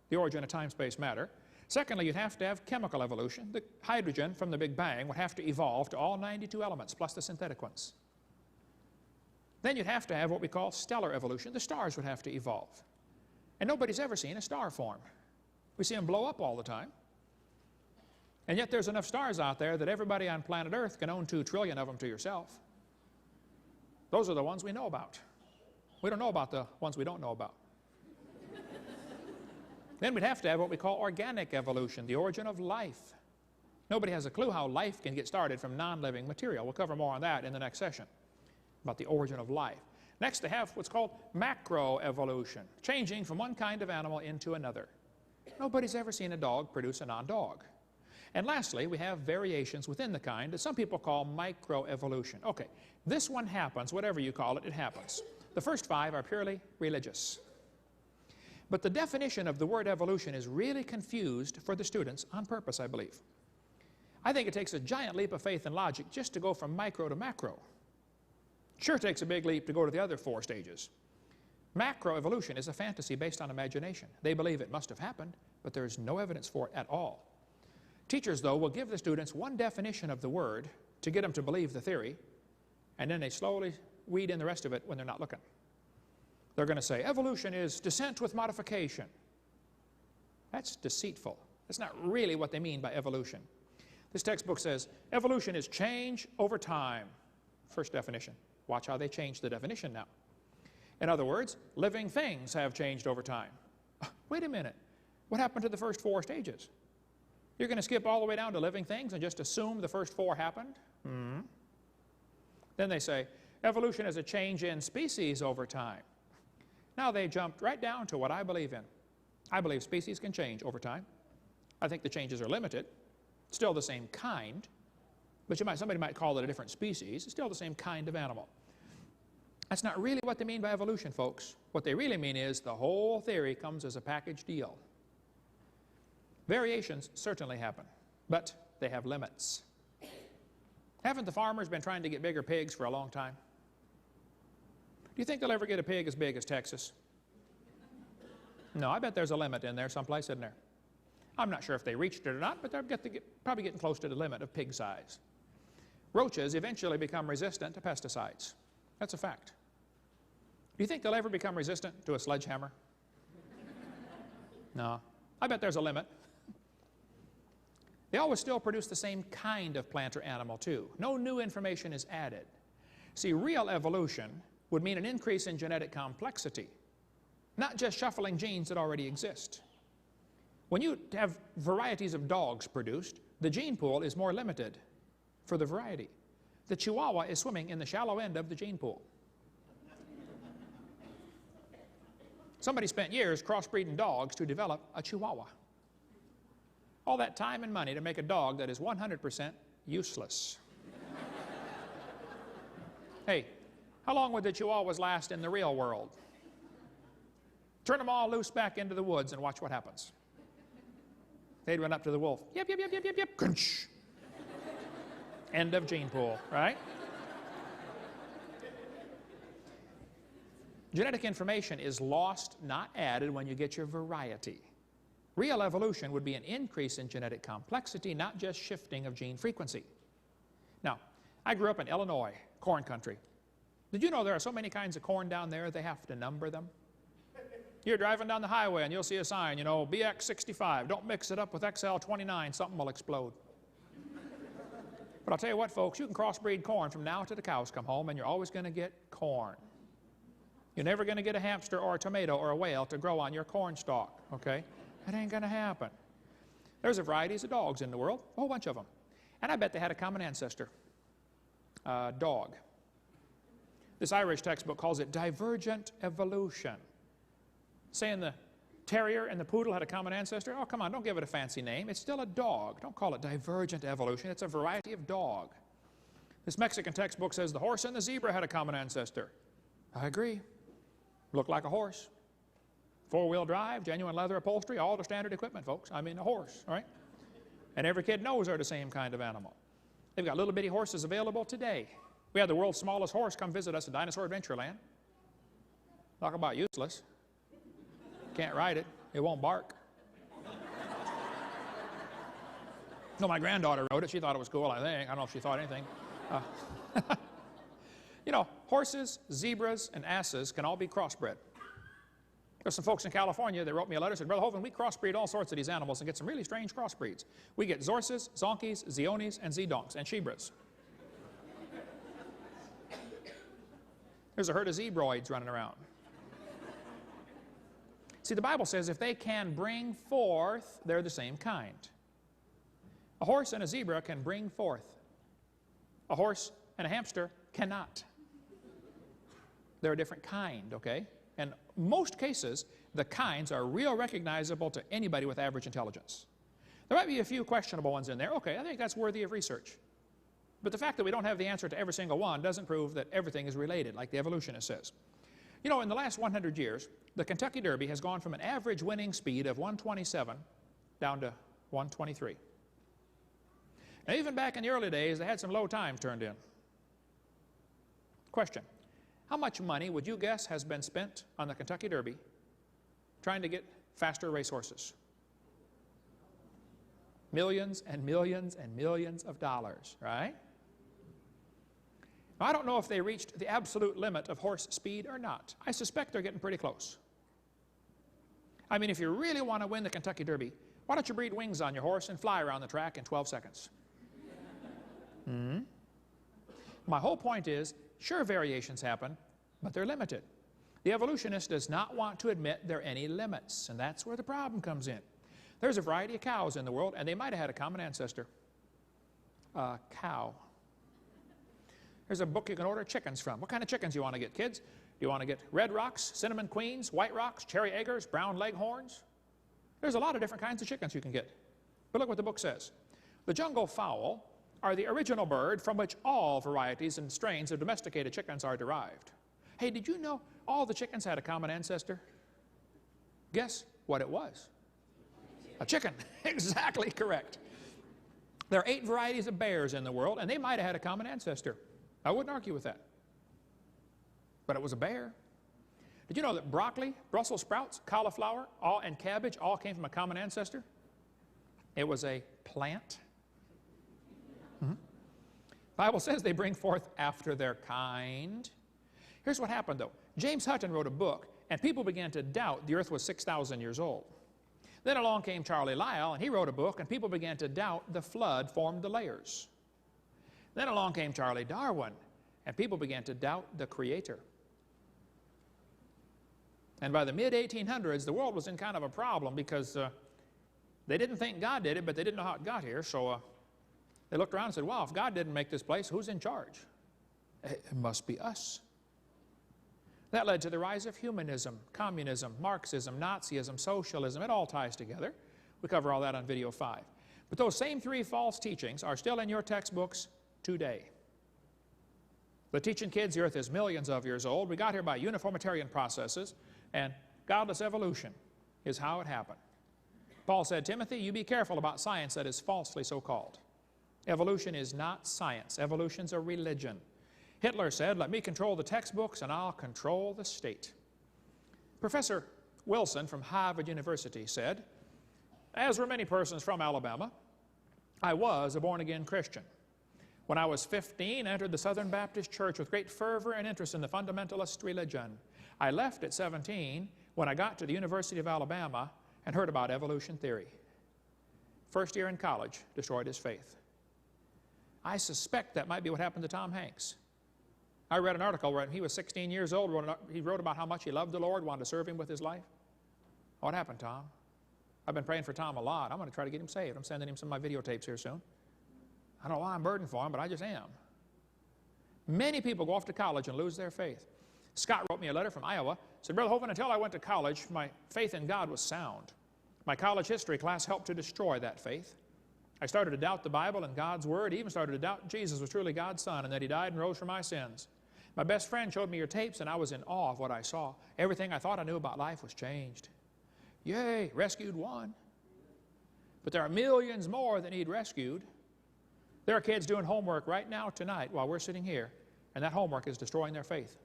the origin of time-space matter. Secondly, you'd have to have chemical evolution. The hydrogen from the Big Bang would have to evolve to all 92 elements, plus the synthetic ones. Then you'd have to have what we call stellar evolution. The stars would have to evolve. And nobody's ever seen a star form. We see them blow up all the time. And yet there's enough stars out there that everybody on planet Earth can own 2 trillion of them to yourself. Those are the ones we know about. We don't know about the ones we don't know about. Then we'd have to have what we call organic evolution, the origin of life. Nobody has a clue how life can get started from non-living material. We'll cover more on that in the next session, about the origin of life. Next, they have what's called macroevolution, changing from one kind of animal into another. Nobody's ever seen a dog produce a non-dog. And lastly, we have variations within the kind that some people call microevolution. Okay, this one happens, whatever you call it, it happens. The first 5 are purely religious. But the definition of the word evolution is really confused for the students on purpose, I believe. I think it takes a giant leap of faith and logic just to go from micro to macro. Sure takes a big leap to go to the other 4 stages. Macroevolution is a fantasy based on imagination. They believe it must have happened, but there is no evidence for it at all. Teachers, though, will give the students one definition of the word to get them to believe the theory, and then they slowly weed in the rest of it when they're not looking. They're going to say, evolution is descent with modification. That's deceitful. That's not really what they mean by evolution. This textbook says, evolution is change over time. First definition. Watch how they change the definition now. In other words, living things have changed over time. Wait a minute. What happened to the first 4 stages? You're going to skip all the way down to living things and just assume the first 4 happened? Then they say, evolution is a change in species over time. Now they jumped right down to what I believe in. I believe species can change over time. I think the changes are limited. Still the same kind, but somebody might call it a different species. It's still the same kind of animal. That's not really what they mean by evolution, folks. What they really mean is the whole theory comes as a package deal. Variations certainly happen, but they have limits. Haven't the farmers been trying to get bigger pigs for a long time? Do you think they'll ever get a pig as big as Texas? No, I bet there's a limit in there someplace, isn't there? I'm not sure if they reached it or not, but they're probably getting close to the limit of pig size. Roaches eventually become resistant to pesticides. That's a fact. Do you think they'll ever become resistant to a sledgehammer? No. I bet there's a limit. They always still produce the same kind of plant or animal, too. No new information is added. See, real evolution would mean an increase in genetic complexity, not just shuffling genes that already exist. When you have varieties of dogs produced, the gene pool is more limited for the variety. The Chihuahua is swimming in the shallow end of the gene pool. Somebody spent years crossbreeding dogs to develop a Chihuahua. All that time and money to make a dog that is 100% useless. Hey, how long would the Chihuahuas last in the real world? Turn them all loose back into the woods and watch what happens. They'd run up to the wolf. Yep, yep, yep, yep, yep, yep. Crunch. End of gene pool, right? Genetic information is lost, not added, when you get your variety. Real evolution would be an increase in genetic complexity, not just shifting of gene frequency. Now, I grew up in Illinois, corn country. Did you know there are so many kinds of corn down there, they have to number them? You're driving down the highway and you'll see a sign, you know, BX65. Don't mix it up with XL29, something will explode. But I'll tell you what, folks, you can crossbreed corn from now to the cows come home, and you're always going to get corn. You're never going to get a hamster or a tomato or a whale to grow on your corn stalk, okay? That ain't going to happen. There's a varieties of dogs in the world, a whole bunch of them. And I bet they had a common ancestor, dog. This Irish textbook calls it divergent evolution. Saying the terrier and the poodle had a common ancestor? Oh, come on, don't give it a fancy name. It's still a dog. Don't call it divergent evolution. It's a variety of dog. This Mexican textbook says the horse and the zebra had a common ancestor. I agree. Looked like a horse. 4-wheel drive, genuine leather upholstery, all the standard equipment, folks. I mean, a horse, right? And every kid knows they're the same kind of animal. They've got little bitty horses available today. We had the world's smallest horse come visit us at Dinosaur Adventureland. Talk about useless. Can't ride it. It won't bark. No, my granddaughter rode it. She thought it was cool, I think. I don't know if she thought anything. You know, horses, zebras, and asses can all be crossbred. There's some folks in California that wrote me a letter and said, Brother Hovind, we crossbreed all sorts of these animals and get some really strange crossbreeds. We get Zorses, Zonkies, Zionis, and Zedonks, and Shebras. There's a herd of zebroids running around. See, the Bible says if they can bring forth, they're the same kind. A horse and a zebra can bring forth. A horse and a hamster cannot. They're a different kind, okay? In most cases, the kinds are real recognizable to anybody with average intelligence. There might be a few questionable ones in there. Okay, I think that's worthy of research. But the fact that we don't have the answer to every single one doesn't prove that everything is related, like the evolutionist says. You know, in the last 100 years, the Kentucky Derby has gone from an average winning speed of 127 down to 123. Now, even back in the early days, they had some low times turned in. Question: how much money would you guess has been spent on the Kentucky Derby trying to get faster racehorses? Millions and millions and millions of dollars, right? Now, I don't know if they reached the absolute limit of horse speed or not. I suspect they're getting pretty close. I mean, if you really want to win the Kentucky Derby, why don't you breed wings on your horse and fly around the track in 12 seconds? My whole point is, sure, variations happen, but they're limited. The evolutionist does not want to admit there are any limits, and that's where the problem comes in. There's a variety of cows in the world, and they might have had a common ancestor. A cow. There's a book you can order chickens from. What kind of chickens do you want to get, kids? Do you want to get red rocks, cinnamon queens, white rocks, cherry eggers, brown leghorns? There's a lot of different kinds of chickens you can get. But look what the book says. The jungle fowl are the original bird from which all varieties and strains of domesticated chickens are derived. Hey, did you know all the chickens had a common ancestor? Guess what it was? A chicken. Exactly correct. There are 8 varieties of bears in the world, and they might have had a common ancestor. I wouldn't argue with that. But it was a bear. Did you know that broccoli, Brussels sprouts, cauliflower, and cabbage all came from a common ancestor? It was a plant. The Bible says they bring forth after their kind. Here's what happened, though. James Hutton wrote a book, and people began to doubt the earth was 6,000 years old. Then along came Charlie Lyell, and he wrote a book, and people began to doubt the flood formed the layers. Then along came Charlie Darwin, and people began to doubt the Creator. And by the mid-1800s, the world was in kind of a problem because they didn't think God did it, but they didn't know how it got here. So they looked around and said, wow, if God didn't make this place, who's in charge? It must be us. That led to the rise of humanism, communism, Marxism, Nazism, socialism. It all ties together. We cover all that on video 5. But those same 3 false teachings are still in your textbooks today. They're teaching kids the earth is millions of years old. We got here by uniformitarian processes, and godless evolution is how it happened. Paul said, Timothy, you be careful about science that is falsely so called. Evolution is not science. Evolution's a religion. Hitler said, let me control the textbooks and I'll control the state. Professor Wilson from Harvard University said, as were many persons from Alabama, I was a born-again Christian. When I was 15, I entered the Southern Baptist Church with great fervor and interest in the fundamentalist religion. I left at 17 when I got to the University of Alabama and heard about evolution theory. First year in college, destroyed his faith. I suspect that might be what happened to Tom Hanks. I read an article where he was 16 years old. He wrote about how much he loved the Lord, wanted to serve Him with his life. What happened, Tom? I've been praying for Tom a lot. I'm going to try to get him saved. I'm sending him some of my videotapes here soon. I don't know why I'm burdened for him, but I just am. Many people go off to college and lose their faith. Scott wrote me a letter from Iowa. Said, Brother Hovind, until I went to college, my faith in God was sound. My college history class helped to destroy that faith. I started to doubt the Bible and God's Word, even started to doubt Jesus was truly God's Son and that He died and rose for my sins. My best friend showed me your tapes, and I was in awe of what I saw. Everything I thought I knew about life was changed. Yay, rescued one. But there are millions more that need rescued. There are kids doing homework right now tonight while we're sitting here, and that homework is destroying their faith.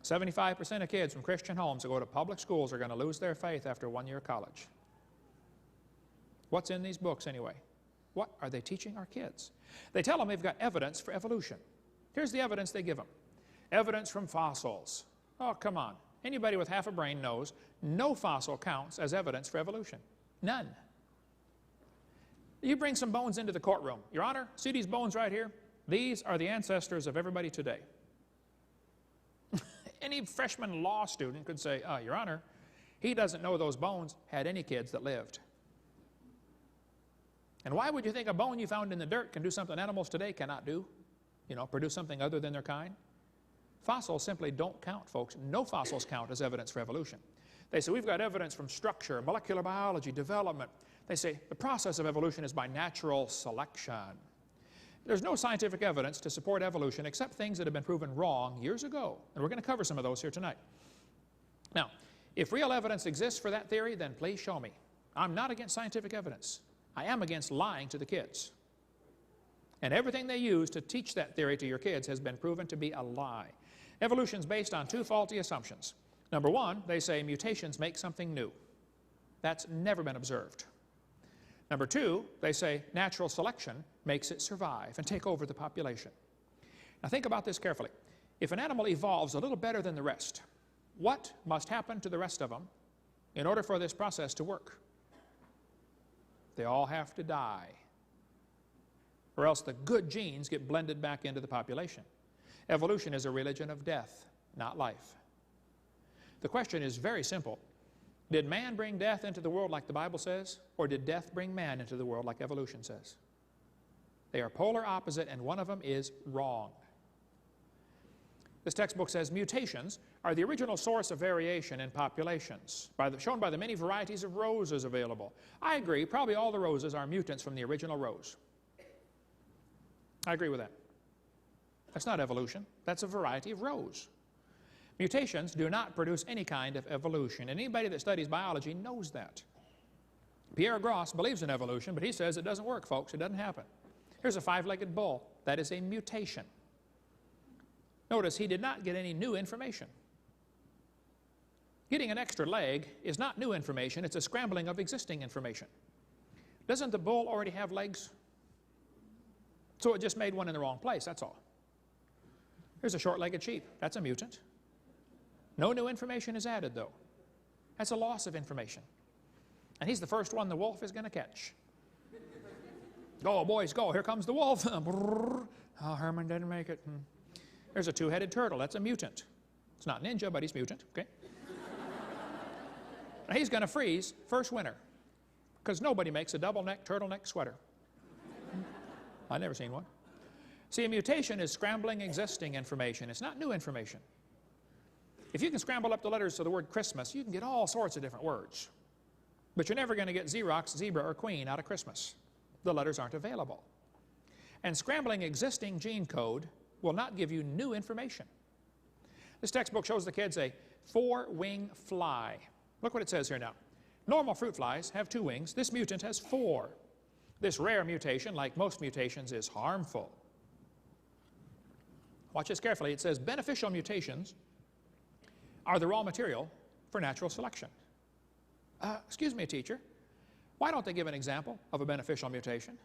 75% of kids from Christian homes that go to public schools are going to lose their faith after 1 year of college. What's in these books anyway? What are they teaching our kids? They tell them they've got evidence for evolution. Here's the evidence they give them. Evidence from fossils. Oh, come on. Anybody with half a brain knows no fossil counts as evidence for evolution. None. You bring some bones into the courtroom. Your Honor, see these bones right here? These are the ancestors of everybody today. Any freshman law student could say, Your Honor, he doesn't know those bones had any kids that lived. And why would you think a bone you found in the dirt can do something animals today cannot do? You know, produce something other than their kind? Fossils simply don't count, folks. No fossils count as evidence for evolution. They say, we've got evidence from structure, molecular biology, development. They say the process of evolution is by natural selection. There's no scientific evidence to support evolution except things that have been proven wrong years ago. And we're going to cover some of those here tonight. Now, if real evidence exists for that theory, then please show me. I'm not against scientific evidence. I am against lying to the kids. And everything they use to teach that theory to your kids has been proven to be a lie. Evolution is based on two faulty assumptions. Number one, they say mutations make something new. That's never been observed. Number two, they say natural selection makes it survive and take over the population. Now think about this carefully. If an animal evolves a little better than the rest, what must happen to the rest of them in order for this process to work? They all have to die, or else the good genes get blended back into the population. Evolution is a religion of death, not life. The question is very simple. Did man bring death into the world like the Bible says, or did death bring man into the world like evolution says? They are polar opposite, and one of them is wrong. This textbook says mutations are the original source of variation in populations, shown by the many varieties of roses available. I agree, probably all the roses are mutants from the original rose. I agree with that. That's not evolution. That's a variety of rose. Mutations do not produce any kind of evolution, and anybody that studies biology knows that. Pierre Gross believes in evolution, but he says it doesn't work, folks. It doesn't happen. Here's a five-legged bull. That is a mutation. Notice he did not get any new information. Getting an extra leg is not new information. It's a scrambling of existing information. Doesn't the bull already have legs? So it just made one in the wrong place, that's all. Here's a short-legged sheep. That's a mutant. No new information is added, though. That's a loss of information. And he's the first one the wolf is going to catch. Go, boys, go. Here comes the wolf. Oh, Herman didn't make it. There's a two-headed turtle. That's a mutant. It's not ninja, but he's mutant, okay? Now he's going to freeze first winter, because nobody makes a double-neck turtleneck sweater. I've never seen one. See, a mutation is scrambling existing information. It's not new information. If you can scramble up the letters to the word Christmas, you can get all sorts of different words. But you're never going to get Xerox, zebra, or queen out of Christmas. The letters aren't available. And scrambling existing gene code will not give you new information. This textbook shows the kids a four-wing fly. Look what it says here now. Normal fruit flies have 2 wings. This mutant has 4. This rare mutation, like most mutations, is harmful. Watch this carefully. It says beneficial mutations are the raw material for natural selection. Excuse me, teacher. Why don't they give an example of a beneficial mutation?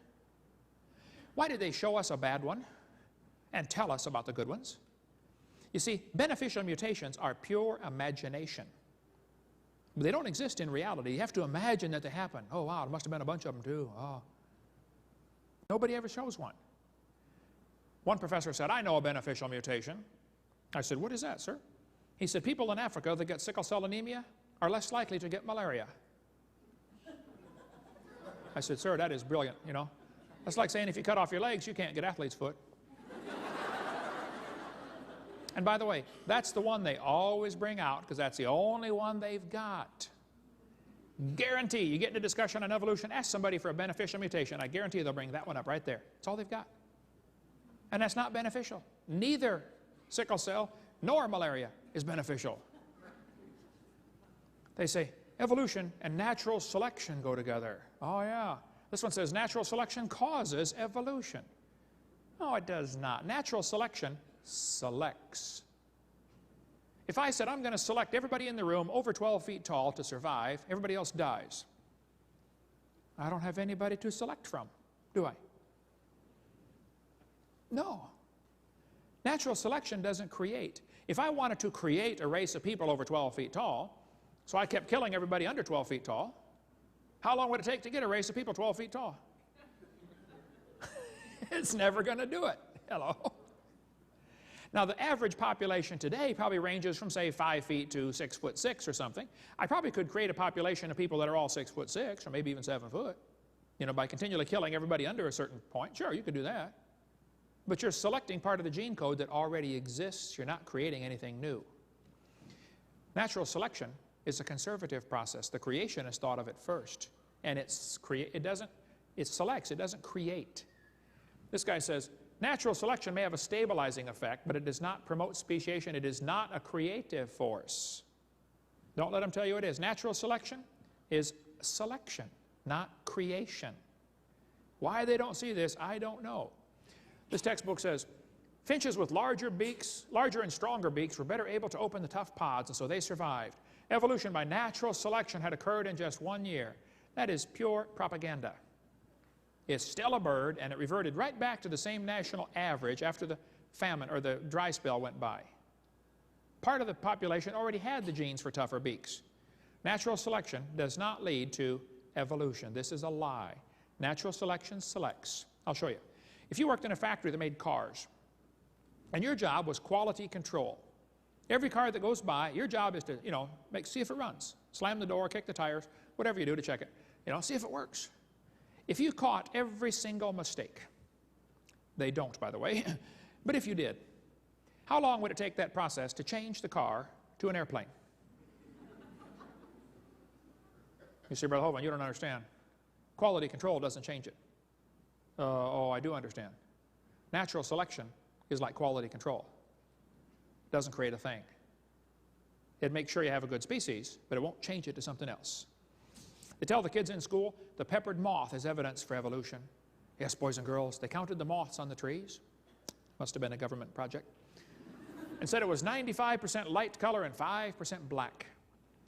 Why did they show us a bad one and tell us about the good ones? You see, beneficial mutations are pure imagination. They don't exist in reality. You have to imagine that they happen. Oh, wow, there must have been a bunch of them, too. Oh. Nobody ever shows one. One professor said, I know a beneficial mutation. I said, what is that, sir? He said, people in Africa that get sickle cell anemia are less likely to get malaria. I said, sir, that is brilliant, you know. That's like saying if you cut off your legs, you can't get athlete's foot. And by the way, that's the one they always bring out because that's the only one they've got. Guarantee, you get into discussion on evolution, ask somebody for a beneficial mutation. I guarantee they'll bring that one up right there. That's all they've got. And that's not beneficial. Neither sickle cell nor malaria is beneficial. They say evolution and natural selection go together. Oh yeah. This one says natural selection causes evolution. No, it does not. Natural selection selects. If I said I'm going to select everybody in the room over 12 feet tall to survive, everybody else dies. I don't have anybody to select from, do I? No. Natural selection doesn't create. If I wanted to create a race of people over 12 feet tall, so I kept killing everybody under 12 feet tall, how long would it take to get a race of people 12 feet tall? It's never going to do it. Hello. Now, the average population today probably ranges from, say, 5 feet to 6'6" or something. I probably could create a population of people that are all 6'6" or maybe even 7 foot, you know, by continually killing everybody under a certain point. Sure, you could do that. But you're selecting part of the gene code that already exists. You're not creating anything new. Natural selection is a conservative process. The creationist thought of it first. And it selects, it doesn't create. This guy says, natural selection may have a stabilizing effect, but it does not promote speciation. It is not a creative force. Don't let him tell you it is. Natural selection is selection, not creation. Why they don't see this, I don't know. This textbook says, finches with larger and stronger beaks were better able to open the tough pods, and so they survived. Evolution by natural selection had occurred in just 1 year. That is pure propaganda. It's still a bird, and it reverted right back to the same national average after the famine or the dry spell went by. Part of the population already had the genes for tougher beaks. Natural selection does not lead to evolution. This is a lie. Natural selection selects. I'll show you. If you worked in a factory that made cars, and your job was quality control, every car that goes by, your job is to, see if it runs. Slam the door, kick the tires, whatever you do to check it. See if it works. If you caught every single mistake, they don't, by the way, but if you did, how long would it take that process to change the car to an airplane? You see, Brother Hovind, you don't understand. Quality control doesn't change it. Oh, I do understand. Natural selection is like quality control. It doesn't create a thing. It makes sure you have a good species, but it won't change it to something else. They tell the kids in school the peppered moth is evidence for evolution. Yes, boys and girls, they counted the moths on the trees. Must have been a government project. And said it was 95% light color and 5% black.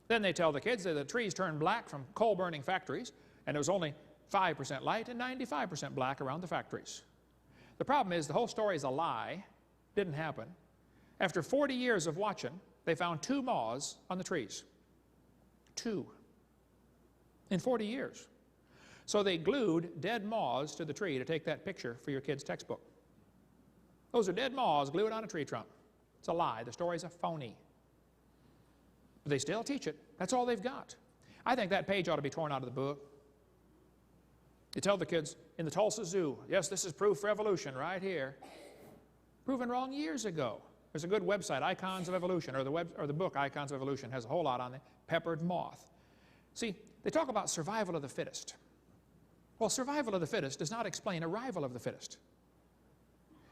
Then they tell the kids that the trees turned black from coal-burning factories, and it was only 5% light and 95% black around the factories. The problem is the whole story is a lie. Didn't happen. After 40 years of watching, they found 2 moths on the trees. 2. In 40 years. So they glued dead moths to the tree to take that picture for your kid's textbook. Those are dead moths glued on a tree trunk. It's a lie. The story's a phony. But they still teach it. That's all they've got. I think that page ought to be torn out of the book. You tell the kids in the Tulsa Zoo, yes, this is proof for evolution right here. Proven wrong years ago. There's a good website, Icons of Evolution, or the book Icons of Evolution has a whole lot on the peppered moth. See, they talk about survival of the fittest. Well, survival of the fittest does not explain arrival of the fittest.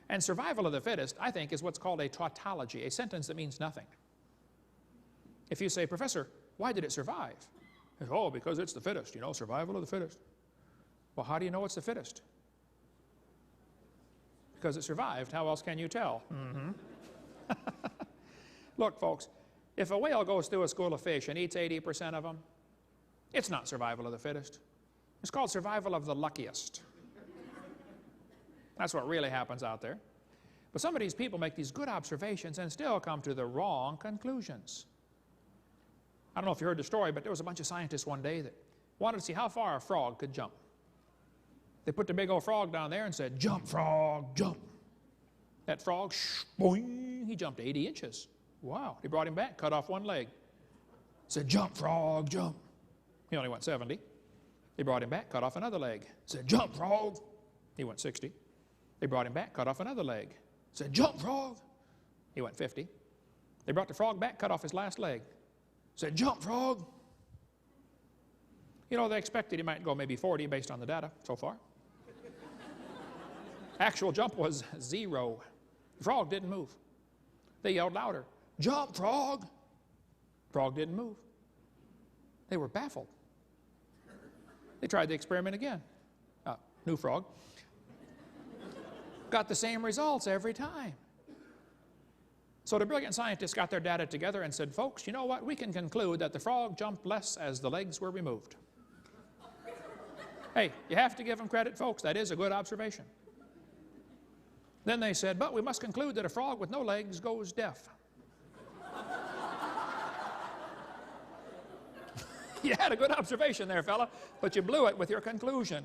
And survival of the fittest, I think, is what's called a tautology, a sentence that means nothing. If you say, Professor, why did it survive? Oh, because it's the fittest, survival of the fittest. Well, how do you know it's the fittest? Because it survived. How else can you tell? Look, folks, if a whale goes through a school of fish and eats 80% of them, it's not survival of the fittest. It's called survival of the luckiest. That's what really happens out there. But some of these people make these good observations and still come to the wrong conclusions. I don't know if you heard the story, but there was a bunch of scientists one day that wanted to see how far a frog could jump. They put the big old frog down there and said, jump, frog, jump. That frog, boing, he jumped 80 inches. Wow. They brought him back, cut off one leg. Said, jump, frog, jump. He only went 70. They brought him back, cut off another leg. Said, jump, frog. He went 60. They brought him back, cut off another leg. Said, jump, frog. He went 50. They brought the frog back, cut off his last leg. Said, jump, frog. They expected he might go maybe 40 based on the data so far. Actual jump was 0. The frog didn't move. They yelled louder, jump, frog. Frog didn't move. They were baffled. They tried the experiment again. New frog. Got the same results every time. So the brilliant scientists got their data together and said, folks, you know what? We can conclude that the frog jumped less as the legs were removed. Hey, you have to give them credit, folks. That is a good observation. Then they said, but we must conclude that a frog with no legs goes deaf. You had a good observation there, fella, but you blew it with your conclusion.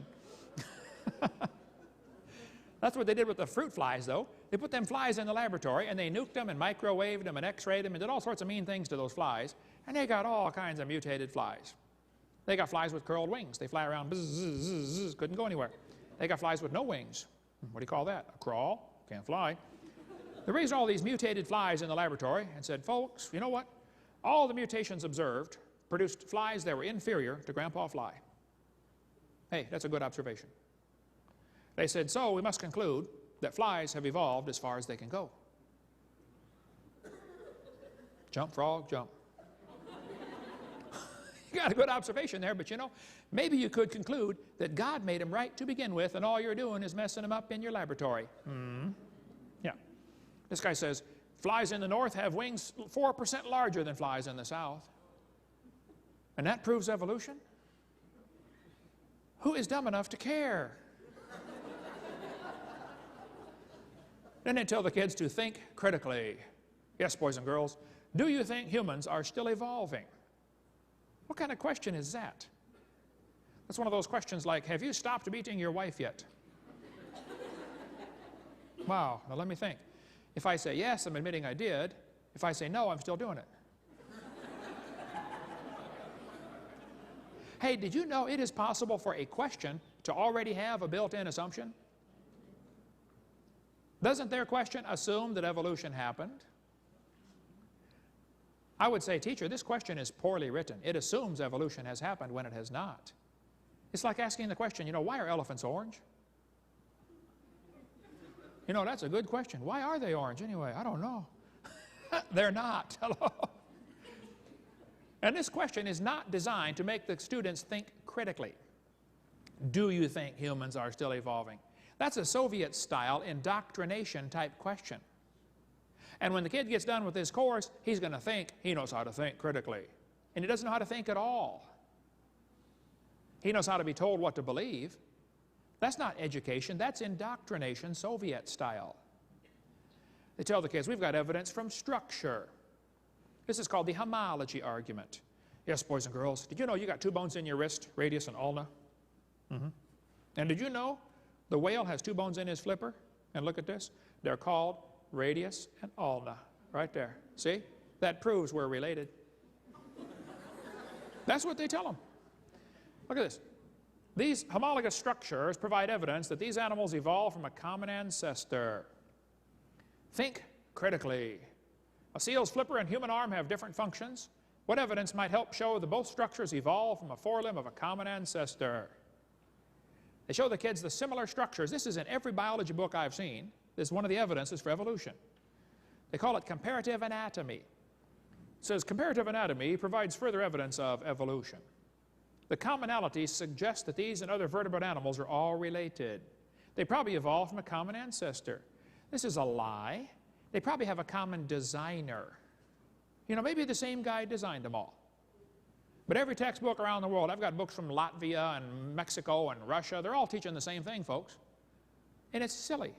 That's what they did with the fruit flies, though. They put them flies in the laboratory, and they nuked them and microwaved them and x-rayed them and did all sorts of mean things to those flies, and they got all kinds of mutated flies. They got flies with curled wings. They fly around, bzz, bzz, bzz, bzz, couldn't go anywhere. They got flies with no wings. What do you call that? A crawl? Can't fly. They raised all these mutated flies in the laboratory and said, folks, you know what? All the mutations observed produced flies that were inferior to Grandpa Fly. Hey, that's a good observation. They said, so we must conclude that flies have evolved as far as they can go. Jump, frog, jump. You got a good observation there, but you know, maybe you could conclude that God made them right to begin with, and all you're doing is messing them up in your laboratory. Yeah. This guy says, flies in the north have wings 4% larger than flies in the south. And that proves evolution? Who is dumb enough to care? Then they tell the kids to think critically. Yes, boys and girls, do you think humans are still evolving? What kind of question is that? That's one of those questions like, have you stopped beating your wife yet? Wow, now let me think. If I say yes, I'm admitting I did. If I say no, I'm still doing it. Hey, did you know it is possible for a question to already have a built-in assumption? Doesn't their question assume that evolution happened? I would say, teacher, this question is poorly written. It assumes evolution has happened when it has not. It's like asking the question, you know, why are elephants orange? You know, that's a good question. Why are they orange anyway? I don't know. They're not. Hello. And this question is not designed to make the students think critically. Do you think humans are still evolving? That's a Soviet-style indoctrination type question. And when the kid gets done with this course, he's going to think he knows how to think critically. And he doesn't know how to think at all. He knows how to be told what to believe. That's not education, that's indoctrination, Soviet-style. They tell the kids, we've got evidence from structure. This is called the homology argument. Yes, boys and girls, did you know you got 2 bones in your wrist, radius and ulna? And did you know the whale has 2 bones in his flipper? And look at this. They're called radius and ulna. Right there. See? That proves we're related. That's what they tell them. Look at this. These homologous structures provide evidence that these animals evolved from a common ancestor. Think critically. A seal's flipper and human arm have different functions. What evidence might help show that both structures evolved from a forelimb of a common ancestor? They show the kids the similar structures. This is in every biology book I've seen. This is one of the evidences for evolution. They call it comparative anatomy. It says comparative anatomy provides further evidence of evolution. The commonalities suggest that these and other vertebrate animals are all related. They probably evolved from a common ancestor. This is a lie. They probably have a common designer. You know, maybe the same guy designed them all. But every textbook around the world, I've got books from Latvia and Mexico and Russia, they're all teaching the same thing, folks. And it's silly.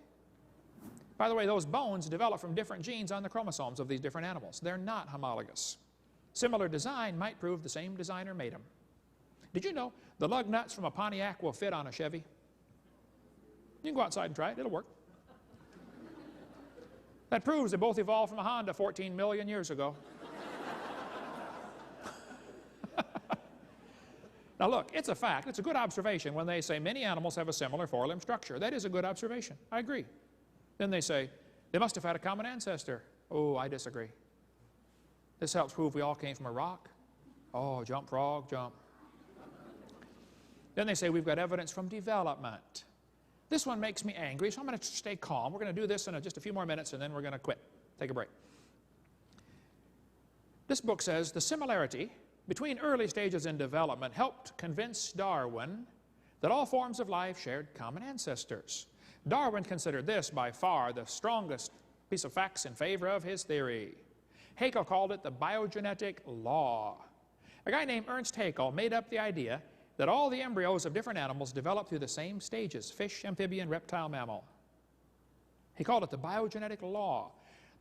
By the way, those bones develop from different genes on the chromosomes of these different animals. They're not homologous. Similar design might prove the same designer made them. Did you know the lug nuts from a Pontiac will fit on a Chevy? You can go outside and try it. It'll work. That proves they both evolved from a Honda 14 million years ago. Now look, it's a fact. It's a good observation when they say many animals have a similar forelimb structure. That is a good observation. I agree. Then they say they must have had a common ancestor. Oh, I disagree. This helps prove we all came from a rock. Oh, jump, frog, jump. Then they say we've got evidence from development. This one makes me angry, so I'm going to stay calm. We're going to do this in just a few more minutes, and then we're going to quit. Take a break. This book says the similarity between early stages in development helped convince Darwin that all forms of life shared common ancestors. Darwin considered this by far the strongest piece of facts in favor of his theory. Haeckel called it the biogenetic law. A guy named Ernst Haeckel made up the idea that all the embryos of different animals develop through the same stages: fish, amphibian, reptile, mammal. He called it the biogenetic law.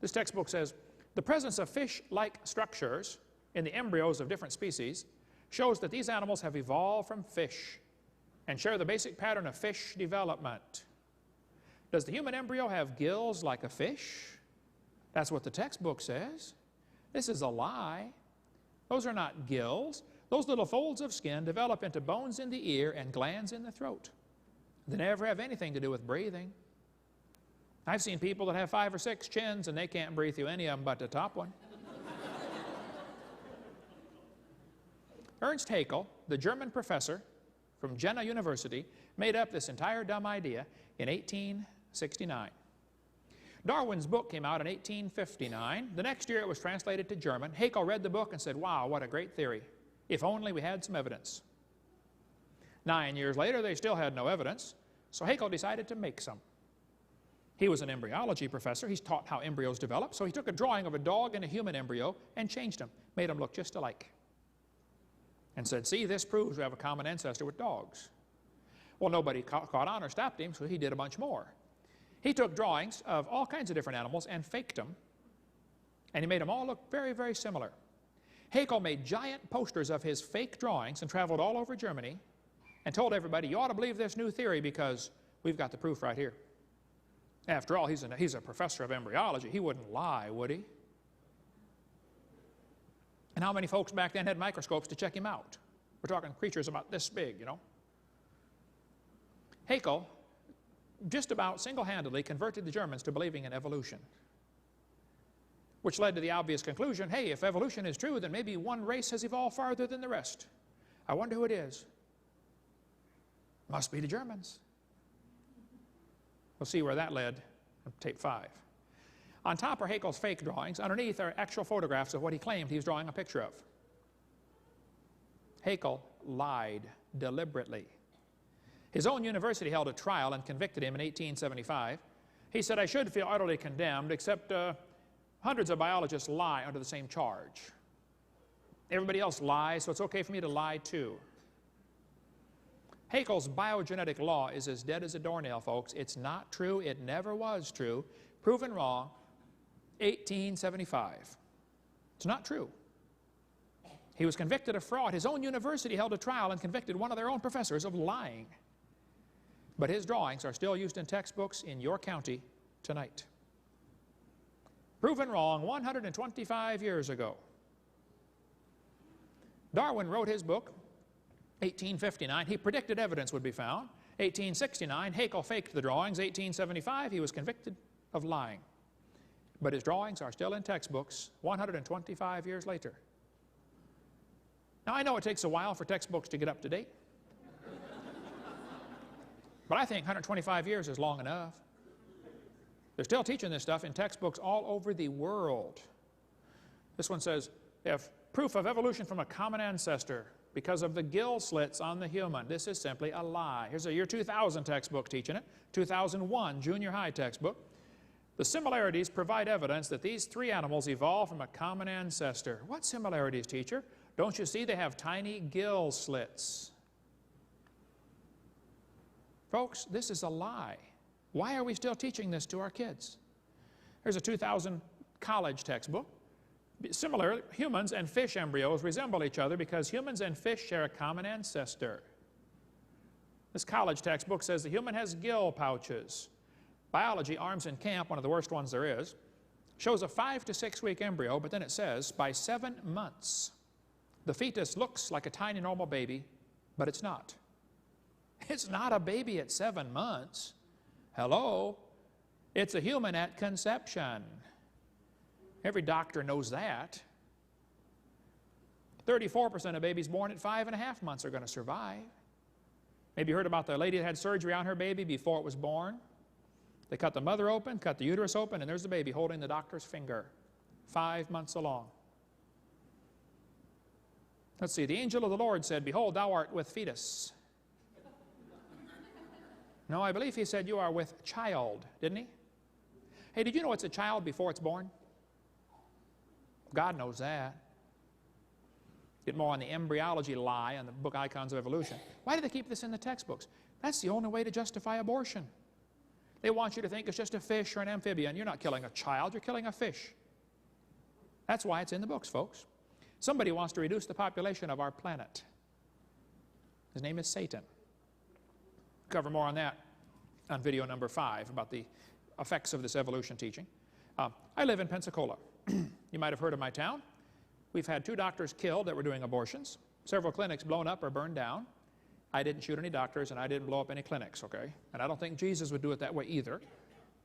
This textbook says the presence of fish-like structures in the embryos of different species shows that these animals have evolved from fish and share the basic pattern of fish development. Does the human embryo have gills like a fish? That's what the textbook says. This is a lie. Those are not gills. Those little folds of skin develop into bones in the ear and glands in the throat. They never have anything to do with breathing. I've seen people that have 5 or 6 chins and they can't breathe through any of them but the top one. Ernst Haeckel, the German professor from Jena University, made up this entire dumb idea in 1869. Darwin's book came out in 1859. The next year it was translated to German. Haeckel read the book and said, wow, what a great theory. If only we had some evidence. 9 years later, they still had no evidence, so Haeckel decided to make some. He was an embryology professor. He's taught how embryos develop, so he took a drawing of a dog and a human embryo and changed them, made them look just alike, and said, see, this proves we have a common ancestor with dogs. Well, nobody caught on or stopped him, so he did a bunch more. He took drawings of all kinds of different animals and faked them, and he made them all look very, very similar. Haeckel made giant posters of his fake drawings and traveled all over Germany and told everybody, you ought to believe this new theory because we've got the proof right here. After all, he's a professor of embryology. He wouldn't lie, would he? And how many folks back then had microscopes to check him out? We're talking creatures about this big, you know. Haeckel just about single-handedly converted the Germans to believing in evolution, which led to the obvious conclusion, hey, if evolution is true, then maybe one race has evolved farther than the rest. I wonder who it is. Must be the Germans. We'll see where that led on tape 5. On top are Haeckel's fake drawings. Underneath are actual photographs of what he claimed he was drawing a picture of. Haeckel lied deliberately. His own university held a trial and convicted him in 1875. He said, I should feel utterly condemned, except hundreds of biologists lie under the same charge. Everybody else lies, so it's okay for me to lie too. Haeckel's biogenetic law is as dead as a doornail, folks. It's not true. It never was true. Proven wrong, 1875. It's not true. He was convicted of fraud. His own university held a trial and convicted one of their own professors of lying. But his drawings are still used in textbooks in your county tonight. Proven wrong 125 years ago. Darwin wrote his book, 1859. He predicted evidence would be found. 1869, Haeckel faked the drawings. 1875, he was convicted of lying. But his drawings are still in textbooks 125 years later. Now, I know it takes a while for textbooks to get up to date. But I think 125 years is long enough. They're still teaching this stuff in textbooks all over the world. This one says, if proof of evolution from a common ancestor because of the gill slits on the human. This is simply a lie. Here's a year 2000 textbook teaching it. 2001 junior high textbook. The similarities provide evidence that these three animals evolved from a common ancestor. What similarities, teacher? Don't you see they have tiny gill slits? Folks, this is a lie. Why are we still teaching this to our kids? Here's a 2000 college textbook. Similar, humans and fish embryos resemble each other because humans and fish share a common ancestor. This college textbook says the human has gill pouches. Biology, Arms in Camp, one of the worst ones there is, shows a 5 to 6 week embryo, but then it says by 7 months, the fetus looks like a tiny normal baby, but it's not. It's not a baby at 7 months. Hello? It's a human at conception. Every doctor knows that. 34% of babies born at 5.5 months are going to survive. Maybe you heard about the lady that had surgery on her baby before it was born. They cut the mother open, cut the uterus open, and there's the baby holding the doctor's finger, 5 months along. Let's see, the angel of the Lord said, behold, thou art with fetus. No, I believe he said you are with child, didn't he? Hey, did you know it's a child before it's born? God knows that. Get more on the embryology lie on the book Icons of Evolution. Why do they keep this in the textbooks? That's the only way to justify abortion. They want you to think it's just a fish or an amphibian. You're not killing a child, you're killing a fish. That's why it's in the books, folks. Somebody wants to reduce the population of our planet. His name is Satan. Cover more on that on video number 5 about the effects of this evolution teaching. I live in Pensacola. You might have heard of my town. We've had 2 doctors killed that were doing abortions, several clinics blown up or burned down. I didn't shoot any doctors and I didn't blow up any clinics, okay? And I don't think Jesus would do it that way either.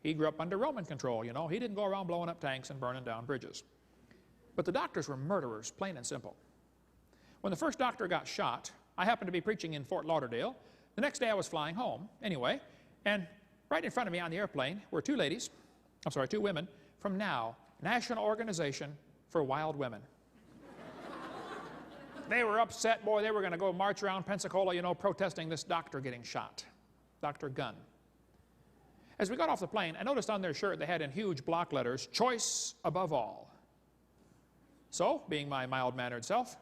He grew up under Roman control, you know. He didn't go around blowing up tanks and burning down bridges. But the doctors were murderers, plain and simple. When the first doctor got shot, I happened to be preaching in Fort Lauderdale. The next day I was flying home anyway, and right in front of me on the airplane were two women from NOW, National Organization for Wild Women. They were upset, boy, they were going to go march around Pensacola, you know, protesting this doctor getting shot, Dr. Gunn. As we got off the plane, I noticed on their shirt they had in huge block letters, "Choice above all." So, being my mild-mannered self,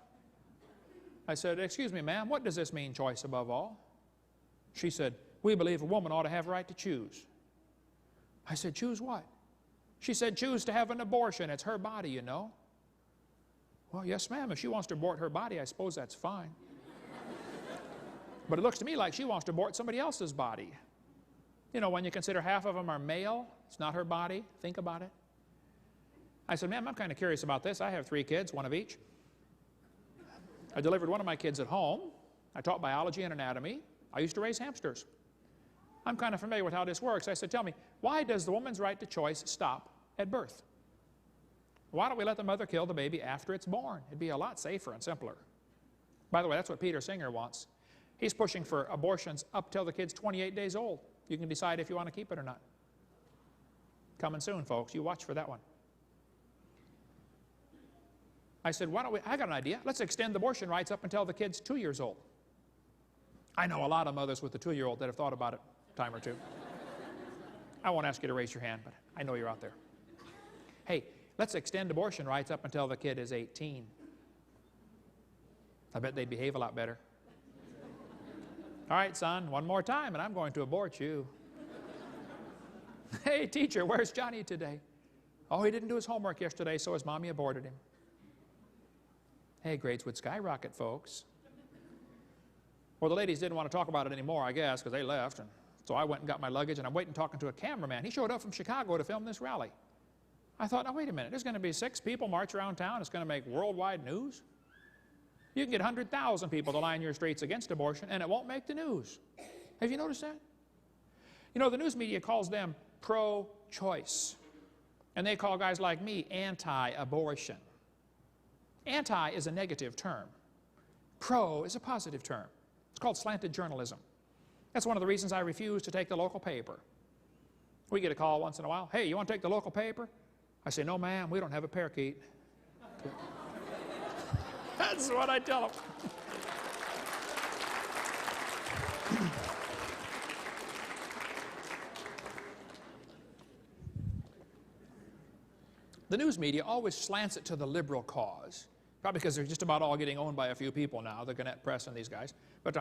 I said, "Excuse me, ma'am, what does this mean, choice above all?" She said, "We believe a woman ought to have a right to choose." I said, "Choose what?" She said, "Choose to have an abortion. It's her body, you know." Well, yes, ma'am, if she wants to abort her body, I suppose that's fine. But it looks to me like she wants to abort somebody else's body. You know, when you consider half of them are male, it's not her body. Think about it. I said, "Ma'am, I'm kind of curious about this. I have 3 kids, one of each. I delivered one of my kids at home. I taught biology and anatomy. I used to raise hamsters. I'm kind of familiar with how this works." I said, "Tell me, why does the woman's right to choice stop at birth? Why don't we let the mother kill the baby after it's born? It'd be a lot safer and simpler." By the way, that's what Peter Singer wants. He's pushing for abortions up till the kid's 28 days old. You can decide if you want to keep it or not. Coming soon, folks. You watch for that one. I said, I got an idea. Let's extend abortion rights up until the kid's 2 years old. I know a lot of mothers with a 2-year-old that have thought about it a time or two. I won't ask you to raise your hand, but I know you're out there. Hey, let's extend abortion rights up until the kid is 18. I bet they'd behave a lot better. "All right, son, one more time, and I'm going to abort you." "Hey, teacher, where's Johnny today?" "Oh, he didn't do his homework yesterday, so his mommy aborted him." Hey, grades would skyrocket, folks. Well, the ladies didn't want to talk about it anymore, I guess, because they left. And so I went and got my luggage, and I'm waiting talking to a cameraman. He showed up from Chicago to film this rally. I thought, now, wait a minute. There's going to be 6 people march around town. It's going to make worldwide news. You can get 100,000 people to line your streets against abortion, and it won't make the news. Have you noticed that? You know, the news media calls them pro-choice, and they call guys like me anti-abortion. Anti is a negative term. Pro is a positive term. It's called slanted journalism. That's one of the reasons I refuse to take the local paper. We get a call once in a while. "Hey, you want to take the local paper?" I say, "No, ma'am, we don't have a parakeet." That's what I tell them. The news media always slants it to the liberal cause. Probably because they're just about all getting owned by a few people now, the Gannett Press and these guys. But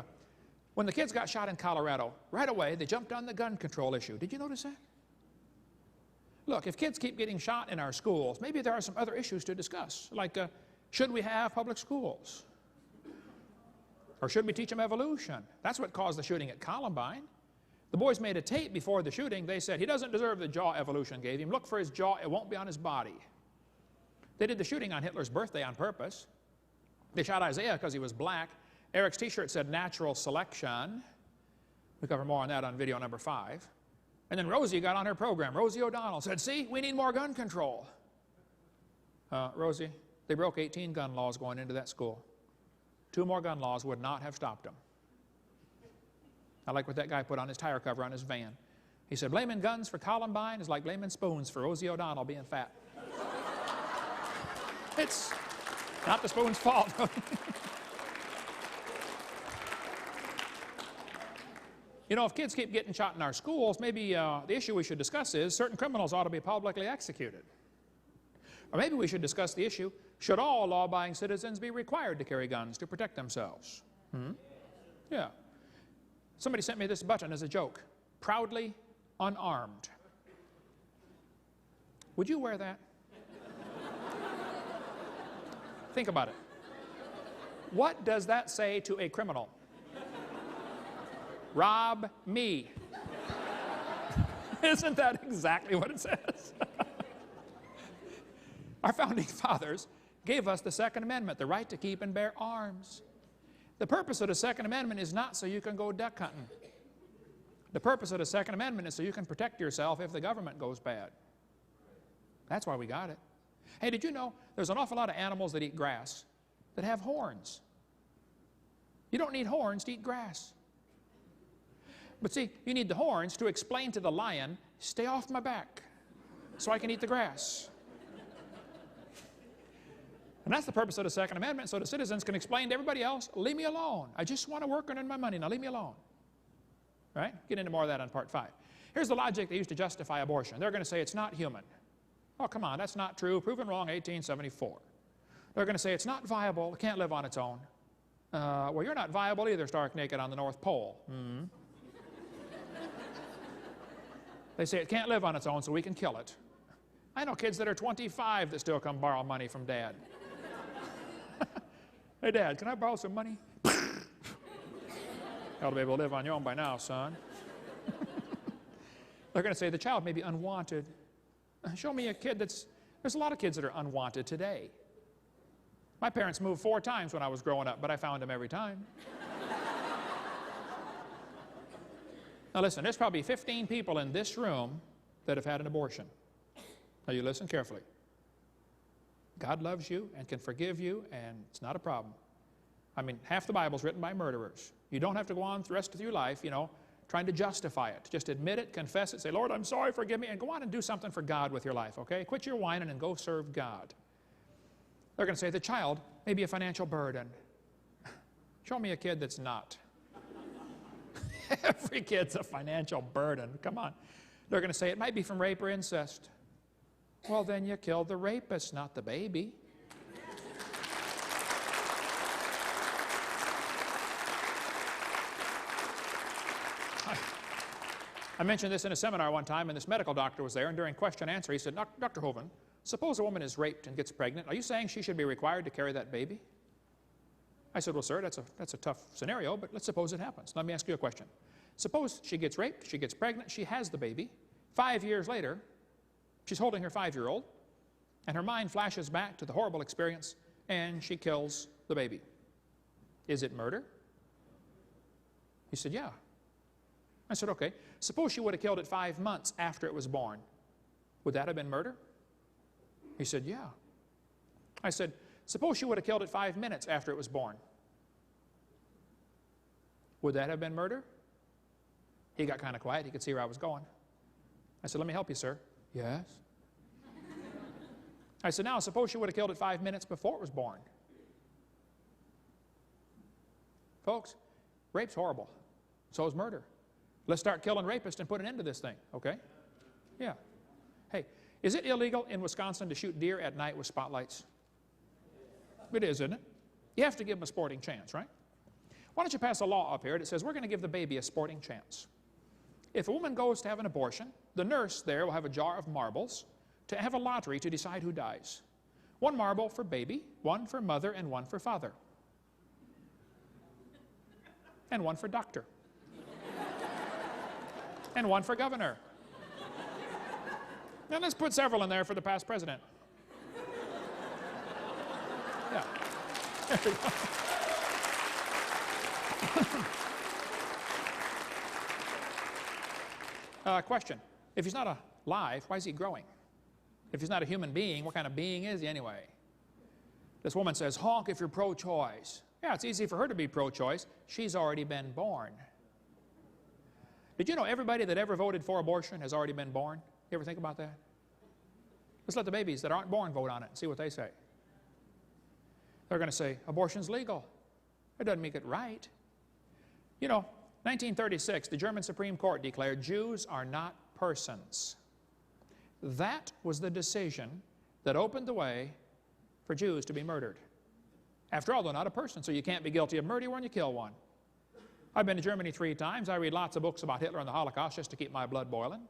when the kids got shot in Colorado, right away they jumped on the gun control issue. Did you notice that? Look, if kids keep getting shot in our schools, maybe there are some other issues to discuss, like should we have public schools? Or should we teach them evolution? That's what caused the shooting at Columbine. The boys made a tape before the shooting. They said, "He doesn't deserve the jaw evolution gave him. Look for his jaw. It won't be on his body." They did the shooting on Hitler's birthday on purpose. They shot Isaiah because he was black. Eric's t-shirt said "natural selection." We cover more on that on video number 5. And then Rosie got on her program. Rosie O'Donnell said, "See, we need more gun control." Rosie, they broke 18 gun laws going into that school. 2 more gun laws would not have stopped them. I like what that guy put on his tire cover on his van. He said, "Blaming guns for Columbine is like blaming spoons for Rosie O'Donnell being fat." It's not the spoon's fault. You know, if kids keep getting shot in our schools, maybe the issue we should discuss is certain criminals ought to be publicly executed. Or maybe we should discuss the issue, should all law-abiding citizens be required to carry guns to protect themselves? Yeah. Somebody sent me this button as a joke. Proudly unarmed. Would you wear that? Think about it. What does that say to a criminal? Rob me. Isn't that exactly what it says? Our founding fathers gave us the Second Amendment, the right to keep and bear arms. The purpose of the Second Amendment is not so you can go duck hunting. The purpose of the Second Amendment is so you can protect yourself if the government goes bad. That's why we got it. Hey, did you know there's an awful lot of animals that eat grass that have horns? You don't need horns to eat grass. But see, you need the horns to explain to the lion, stay off my back so I can eat the grass. And that's the purpose of the Second Amendment, so the citizens can explain to everybody else, leave me alone. I just want to work and earn my money. Now leave me alone. Right? Get into more of that on part 5. Here's the logic they used to justify abortion. They're going to say it's not human. Oh, come on, that's not true. Proven wrong, 1874. They're going to say it's not viable. It can't live on its own. Well, you're not viable either, stark naked on the North Pole. They say it can't live on its own, so we can kill it. I know kids that are 25 that still come borrow money from Dad. Hey, Dad, can I borrow some money? You ought to be able to live on your own by now, son. They're going to say the child may be unwanted. Show me a kid there's a lot of kids that are unwanted today. My parents moved 4 times when I was growing up, but I found them every time. Now listen, there's probably 15 people in this room that have had an abortion. Now you listen carefully. God loves you and can forgive you, and it's not a problem. I mean, half the Bible's written by murderers. You don't have to go on the rest of your life, you know, trying to justify it. Just admit it, confess it, say, Lord, I'm sorry, forgive me, and go on and do something for God with your life, okay? Quit your whining and go serve God. They're going to say the child may be a financial burden. Show me a kid that's not. Every kid's a financial burden. Come on. They're going to say it might be from rape or incest. Well, then you killed the rapist, not the baby. I mentioned this in a seminar one time, and this medical doctor was there, and during question and answer, he said, Dr. Hovind, suppose a woman is raped and gets pregnant. Are you saying she should be required to carry that baby? I said, well, sir, that's a tough scenario, but let's suppose it happens. Let me ask you a question. Suppose she gets raped, she gets pregnant, she has the baby. 5 years later, she's holding her 5-year-old, and her mind flashes back to the horrible experience, and she kills the baby. Is it murder? He said, yeah. I said, okay. Suppose she would have killed it 5 months after it was born. Would that have been murder? He said, yeah. I said, suppose she would have killed it 5 minutes after it was born. Would that have been murder? He got kind of quiet. He could see where I was going. I said, let me help you, sir. Yes. I said, now, suppose she would have killed it 5 minutes before it was born. Folks, rape's horrible. So is murder. Let's start killing rapists and put an end to this thing, okay? Yeah. Hey, is it illegal in Wisconsin to shoot deer at night with spotlights? It is, isn't it? You have to give them a sporting chance, right? Why don't you pass a law up here that says we're going to give the baby a sporting chance. If a woman goes to have an abortion, the nurse there will have a jar of marbles to have a lottery to decide who dies. 1 marble for baby, 1 for mother, and 1 for father. And 1 for doctor. And 1 for governor. Now let's put several in there for the past president. Yeah. There we go. Question. If he's not alive, why is he growing? If he's not a human being, what kind of being is he anyway? This woman says, honk if you're pro-choice. Yeah, it's easy for her to be pro-choice. She's already been born. Did you know everybody that ever voted for abortion has already been born? You ever think about that? Let's let the babies that aren't born vote on it and see what they say. They're going to say, abortion's legal. It doesn't make it right. You know, 1936, the German Supreme Court declared Jews are not persons. That was the decision that opened the way for Jews to be murdered. After all, they're not a person, so you can't be guilty of murder when you kill one. I've been to Germany 3 times. I read lots of books about Hitler and the Holocaust just to keep my blood boiling.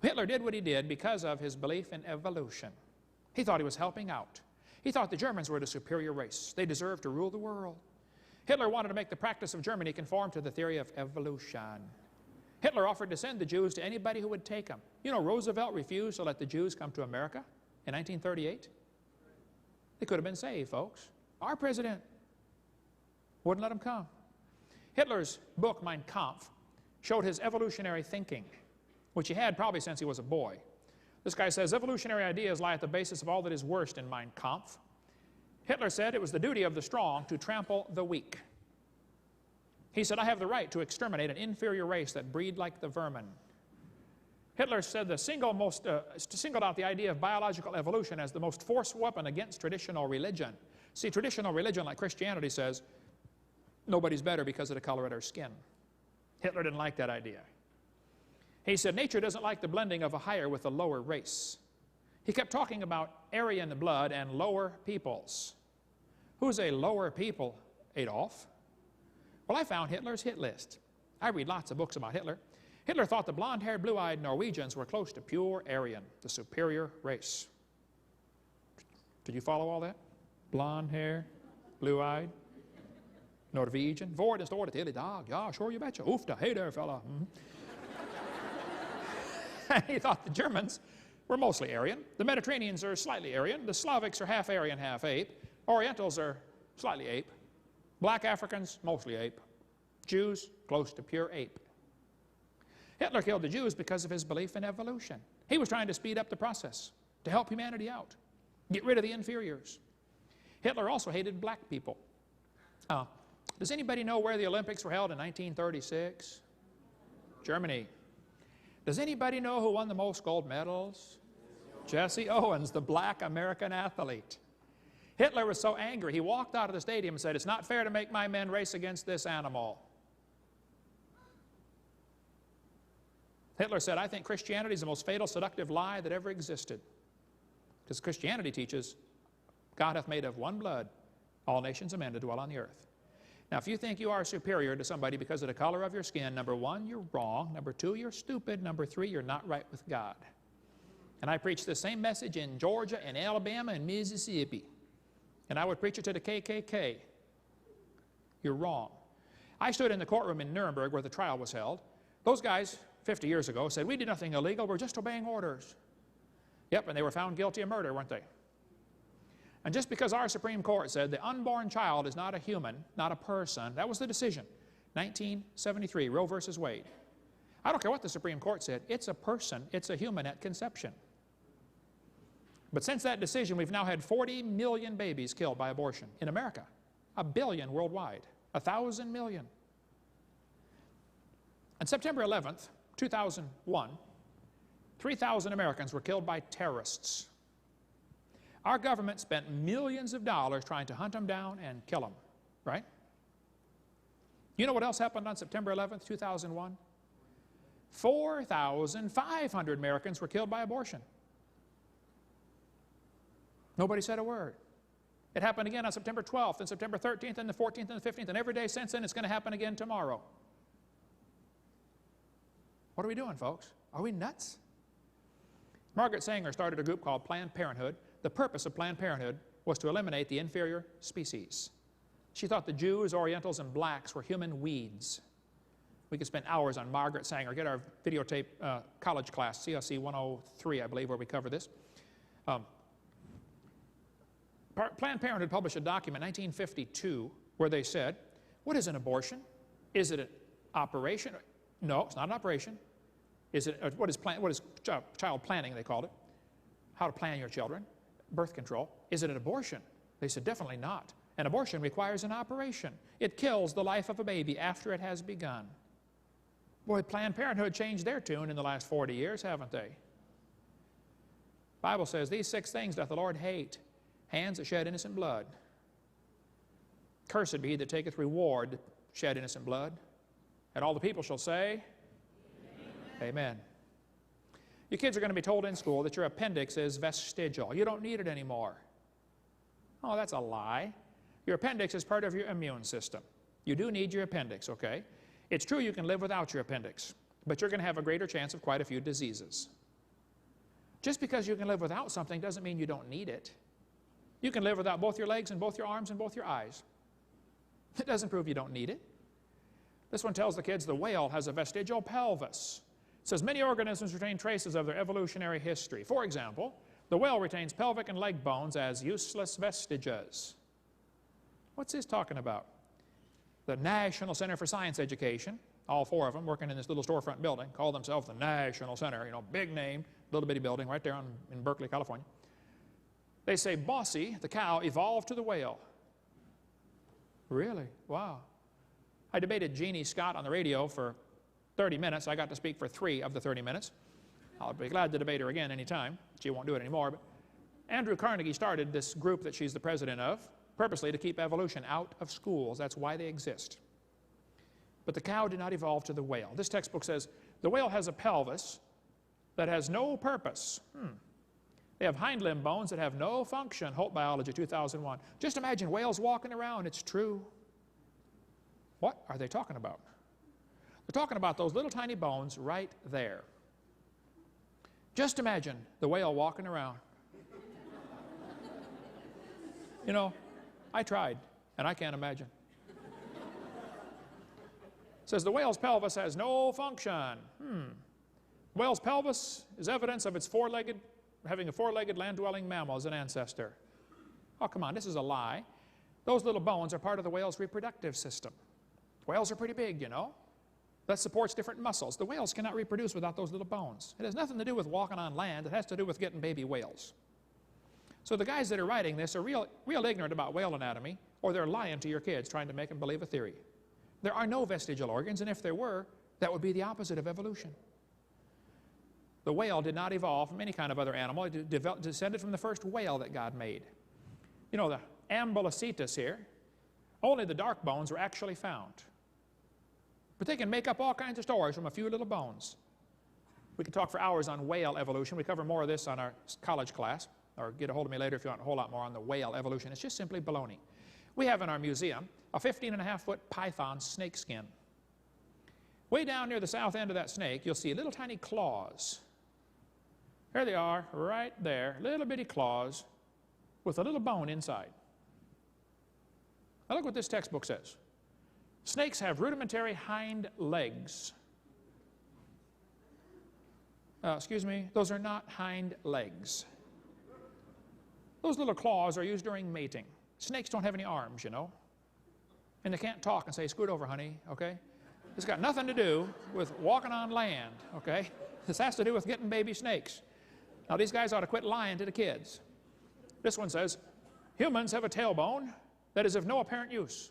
Hitler did what he did because of his belief in evolution. He thought he was helping out. He thought the Germans were the superior race. They deserved to rule the world. Hitler wanted to make the practice of Germany conform to the theory of evolution. Hitler offered to send the Jews to anybody who would take them. You know, Roosevelt refused to let the Jews come to America in 1938. They could have been saved, folks. Our president wouldn't let them come. Hitler's book, Mein Kampf, showed his evolutionary thinking, which he had probably since he was a boy. This guy says evolutionary ideas lie at the basis of all that is worst in Mein Kampf. Hitler said it was the duty of the strong to trample the weak. He said, I have the right to exterminate an inferior race that breed like the vermin. Hitler said singled out the idea of biological evolution as the most forceful weapon against traditional religion. See, traditional religion, like Christianity, says nobody's better because of the color of their skin. Hitler didn't like that idea. He said nature doesn't like the blending of a higher with a lower race. He kept talking about Aryan blood and lower peoples. Who's a lower people, Adolf? Well, I found Hitler's hit list. I read lots of books about Hitler. Hitler thought the blonde-haired, blue-eyed Norwegians were close to pure Aryan, the superior race. Did you follow all that? Blonde hair, blue-eyed, Norwegian. Hvor det står det till idag? Ja, sure you betcha. Oofta, hey there, fella. He thought the Germans were mostly Aryan. The Mediterraneans are slightly Aryan. The Slavics are half Aryan, half ape. Orientals are slightly ape. Black Africans, mostly ape. Jews, close to pure ape. Hitler killed the Jews because of his belief in evolution. He was trying to speed up the process, to help humanity out, get rid of the inferiors. Hitler also hated black people. Does anybody know where the Olympics were held in 1936? Germany. Does anybody know who won the most gold medals? Jesse Owens, the black American athlete. Hitler was so angry, he walked out of the stadium and said, it's not fair to make my men race against this animal. Hitler said, I think Christianity is the most fatal, seductive lie that ever existed. Because Christianity teaches, God hath made of one blood all nations of men to dwell on the earth. Now, if you think you are superior to somebody because of the color of your skin, number one, you're wrong. Number two, you're stupid. Number three, you're not right with God. And I preached the same message in Georgia and Alabama and Mississippi. And I would preach it to the KKK. You're wrong. I stood in the courtroom in Nuremberg where the trial was held. Those guys, 50 years ago, said, we did nothing illegal, we're just obeying orders. Yep, and they were found guilty of murder, weren't they? And just because our Supreme Court said the unborn child is not a human, not a person, that was the decision. 1973, Roe versus Wade. I don't care what the Supreme Court said, it's a person, it's a human at conception. But since that decision, we've now had 40 million babies killed by abortion in America. 1 billion worldwide. 1,000 million. On September 11th, 2001, 3,000 Americans were killed by terrorists. Our government spent millions of dollars trying to hunt them down and kill them, right? You know what else happened on September 11th, 2001? 4,500 Americans were killed by abortion. Nobody said a word. It happened again on September 12th and September 13th and the 14th and the 15th, and every day since then it's going to happen again tomorrow. What are we doing, folks? Are we nuts? Margaret Sanger started a group called Planned Parenthood. The purpose of Planned Parenthood was to eliminate the inferior species. She thought the Jews, Orientals, and blacks were human weeds. We could spend hours on Margaret Sanger. Get our videotape college class, CSE 103, I believe, where we cover this. Planned Parenthood published a document in 1952 where they said, what is an abortion? Is it an operation? No, it's not an operation. What is child planning, they called it. How to plan your children. Birth control. Is it an abortion? They said, definitely not. An abortion requires an operation. It kills the life of a baby after it has begun. Boy, Planned Parenthood changed their tune in the last 40 years, haven't they? The Bible says, these 6 things doth the Lord hate. Hands that shed innocent blood. Cursed be he that taketh reward to shed innocent blood. And all the people shall say, Amen. Amen. Your kids are going to be told in school that your appendix is vestigial. You don't need it anymore. Oh, that's a lie. Your appendix is part of your immune system. You do need your appendix, okay? It's true you can live without your appendix, but you're going to have a greater chance of quite a few diseases. Just because you can live without something doesn't mean you don't need it. You can live without both your legs and both your arms and both your eyes. It doesn't prove you don't need it. This one tells the kids the whale has a vestigial pelvis. It says many organisms retain traces of their evolutionary history. For example, the whale retains pelvic and leg bones as useless vestiges. What's this talking about? The National Center for Science Education, all 4 of them working in this little storefront building, call themselves the National Center, you know, big name, little bitty building right there in Berkeley, California. They say Bossy, the cow, evolved to the whale. Really? Wow. I debated Jeannie Scott on the radio for 30 minutes. I got to speak for 3 of the 30 minutes. I'll be glad to debate her again anytime. She won't do it anymore. But Andrew Carnegie started this group that she's the president of purposely to keep evolution out of schools. That's why they exist. But the cow did not evolve to the whale. This textbook says the whale has a pelvis that has no purpose. They have hind limb bones that have no function. Holt Biology 2001. Just imagine whales walking around. It's true. What are they talking about? They're talking about those little tiny bones right there. Just imagine the whale walking around. You know, I tried, and I can't imagine. It says the whale's pelvis has no function. Whale's pelvis is evidence of its having a four-legged land-dwelling mammal as an ancestor. Oh, come on, this is a lie. Those little bones are part of the whale's reproductive system. Whales are pretty big, you know. That supports different muscles. The whales cannot reproduce without those little bones. It has nothing to do with walking on land. It has to do with getting baby whales. So the guys that are writing this are real ignorant about whale anatomy, or they're lying to your kids trying to make them believe a theory. There are no vestigial organs, and if there were, that would be the opposite of evolution. The whale did not evolve from any kind of other animal. It descended from the first whale that God made. You know, the Ambulocetus here, only the dark bones were actually found. But they can make up all kinds of stories from a few little bones. We could talk for hours on whale evolution. We cover more of this on our college class, or get a hold of me later if you want a whole lot more on the whale evolution. It's just simply baloney. We have in our museum a 15.5-foot python snake skin. Way down near the south end of that snake, you'll see little tiny claws. There they are, right there, little bitty claws with a little bone inside. Now look what this textbook says. Snakes have rudimentary hind legs. Excuse me, those are not hind legs. Those little claws are used during mating. Snakes don't have any arms, you know. And they can't talk and say, scoot over, honey, okay? It's got nothing to do with walking on land, okay? This has to do with getting baby snakes. Now, these guys ought to quit lying to the kids. This one says, humans have a tailbone that is of no apparent use.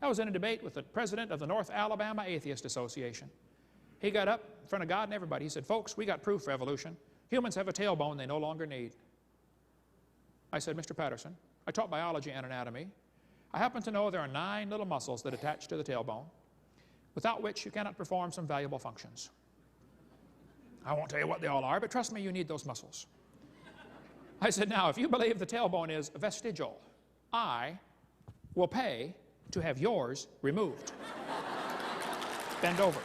I was in a debate with the president of the North Alabama Atheist Association. He got up in front of God and everybody. He said, folks, we got proof for evolution. Humans have a tailbone they no longer need. I said, Mr. Patterson, I taught biology and anatomy. I happen to know there are 9 little muscles that attach to the tailbone, without which you cannot perform some valuable functions. I won't tell you what they all are, but trust me, you need those muscles. I said, now, if you believe the tailbone is vestigial, I will pay to have yours removed. Bend over.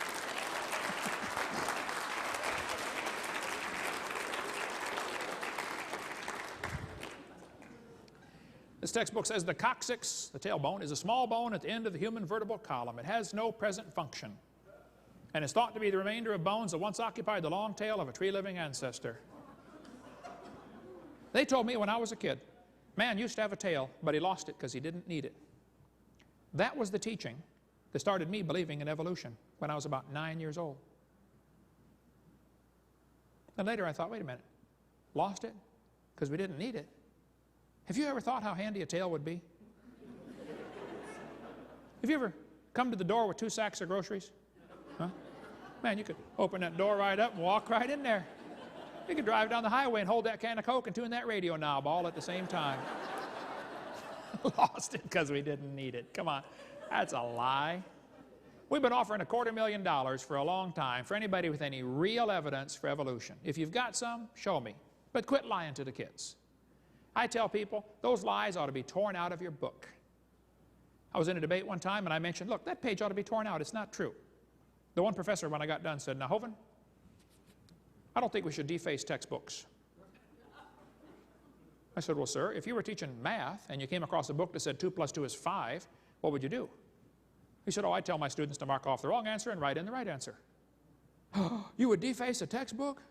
This textbook says the coccyx, the tailbone, is a small bone at the end of the human vertebral column. It has no present function, and is thought to be the remainder of bones that once occupied the long tail of a tree-living ancestor. They told me when I was a kid, man used to have a tail, but he lost it because he didn't need it. That was the teaching that started me believing in evolution when I was about 9 years old. And later I thought, wait a minute, lost it because we didn't need it? Have you ever thought how handy a tail would be? Have you ever come to the door with 2 sacks of groceries? Huh? Man, you could open that door right up and walk right in there. You could drive down the highway and hold that can of Coke and tune that radio knob all at the same time. Lost it because we didn't need it. Come on, that's a lie. We've been offering $250,000 for a long time for anybody with any real evidence for evolution. If you've got some, show me. But quit lying to the kids. I tell people, those lies ought to be torn out of your book. I was in a debate one time and I mentioned, look, that page ought to be torn out. It's not true. The one professor, when I got done, said, now, Hovind, I don't think we should deface textbooks. I said, well, sir, if you were teaching math and you came across a book that said 2 + 2 is 5, what would you do? He said, oh, I'd tell my students to mark off the wrong answer and write in the right answer. You would deface a textbook?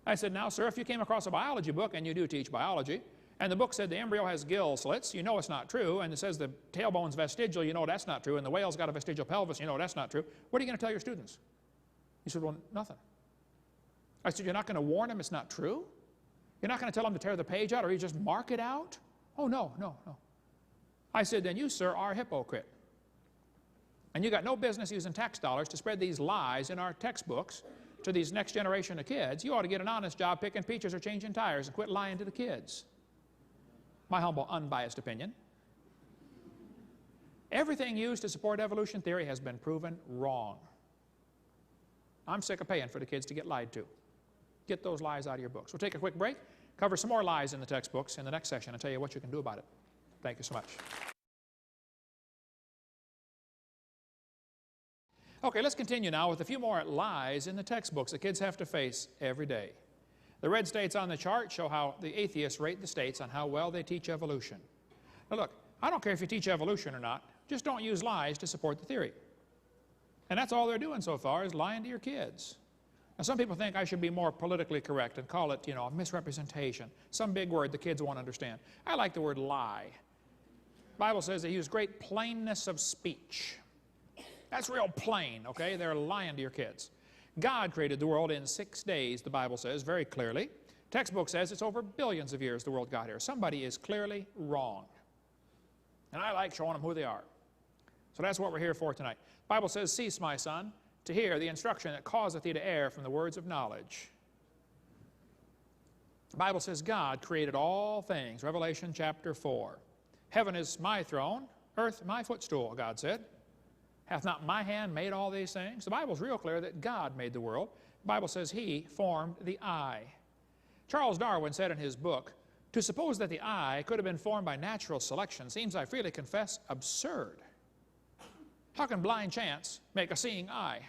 I said, now, sir, if you came across a biology book, and you do teach biology, and the book said the embryo has gill slits, you know it's not true, and it says the tailbone's vestigial, you know that's not true, and the whale's got a vestigial pelvis, you know that's not true, what are you going to tell your students? He said, well, nothing. I said, you're not going to warn them it's not true? You're not going to tell them to tear the page out, or you just mark it out? Oh, no, no, no. I said, then you, sir, are a hypocrite. And you got no business using tax dollars to spread these lies in our textbooks to these next generation of kids. You ought to get an honest job picking peaches or changing tires and quit lying to the kids. My humble, unbiased opinion. Everything used to support evolution theory has been proven wrong. I'm sick of paying for the kids to get lied to. Get those lies out of your books. We'll take a quick break, cover some more lies in the textbooks in the next session, and tell you what you can do about it. Thank you so much. Okay, let's continue now with a few more lies in the textbooks that kids have to face every day. The red states on the chart show how the atheists rate the states on how well they teach evolution. Now look, I don't care if you teach evolution or not, just don't use lies to support the theory. And that's all they're doing so far is lying to your kids. Now some people think I should be more politically correct and call it, a misrepresentation, some big word the kids won't understand. I like the word lie. The Bible says they use great plainness of speech. That's real plain, okay? They're lying to your kids. God created the world in 6 days, the Bible says very clearly. Textbook says it's over billions of years the world got here. Somebody is clearly wrong. And I like showing them who they are. So that's what we're here for tonight. The Bible says, cease, my son, to hear the instruction that causeth thee to err from the words of knowledge. The Bible says God created all things, Revelation chapter 4. Heaven is my throne, earth my footstool, God said. Hath not my hand made all these things? The Bible's real clear that God made the world. The Bible says He formed the eye. Charles Darwin said in his book, to suppose that the eye could have been formed by natural selection seems, I freely confess, absurd. How can blind chance make a seeing eye?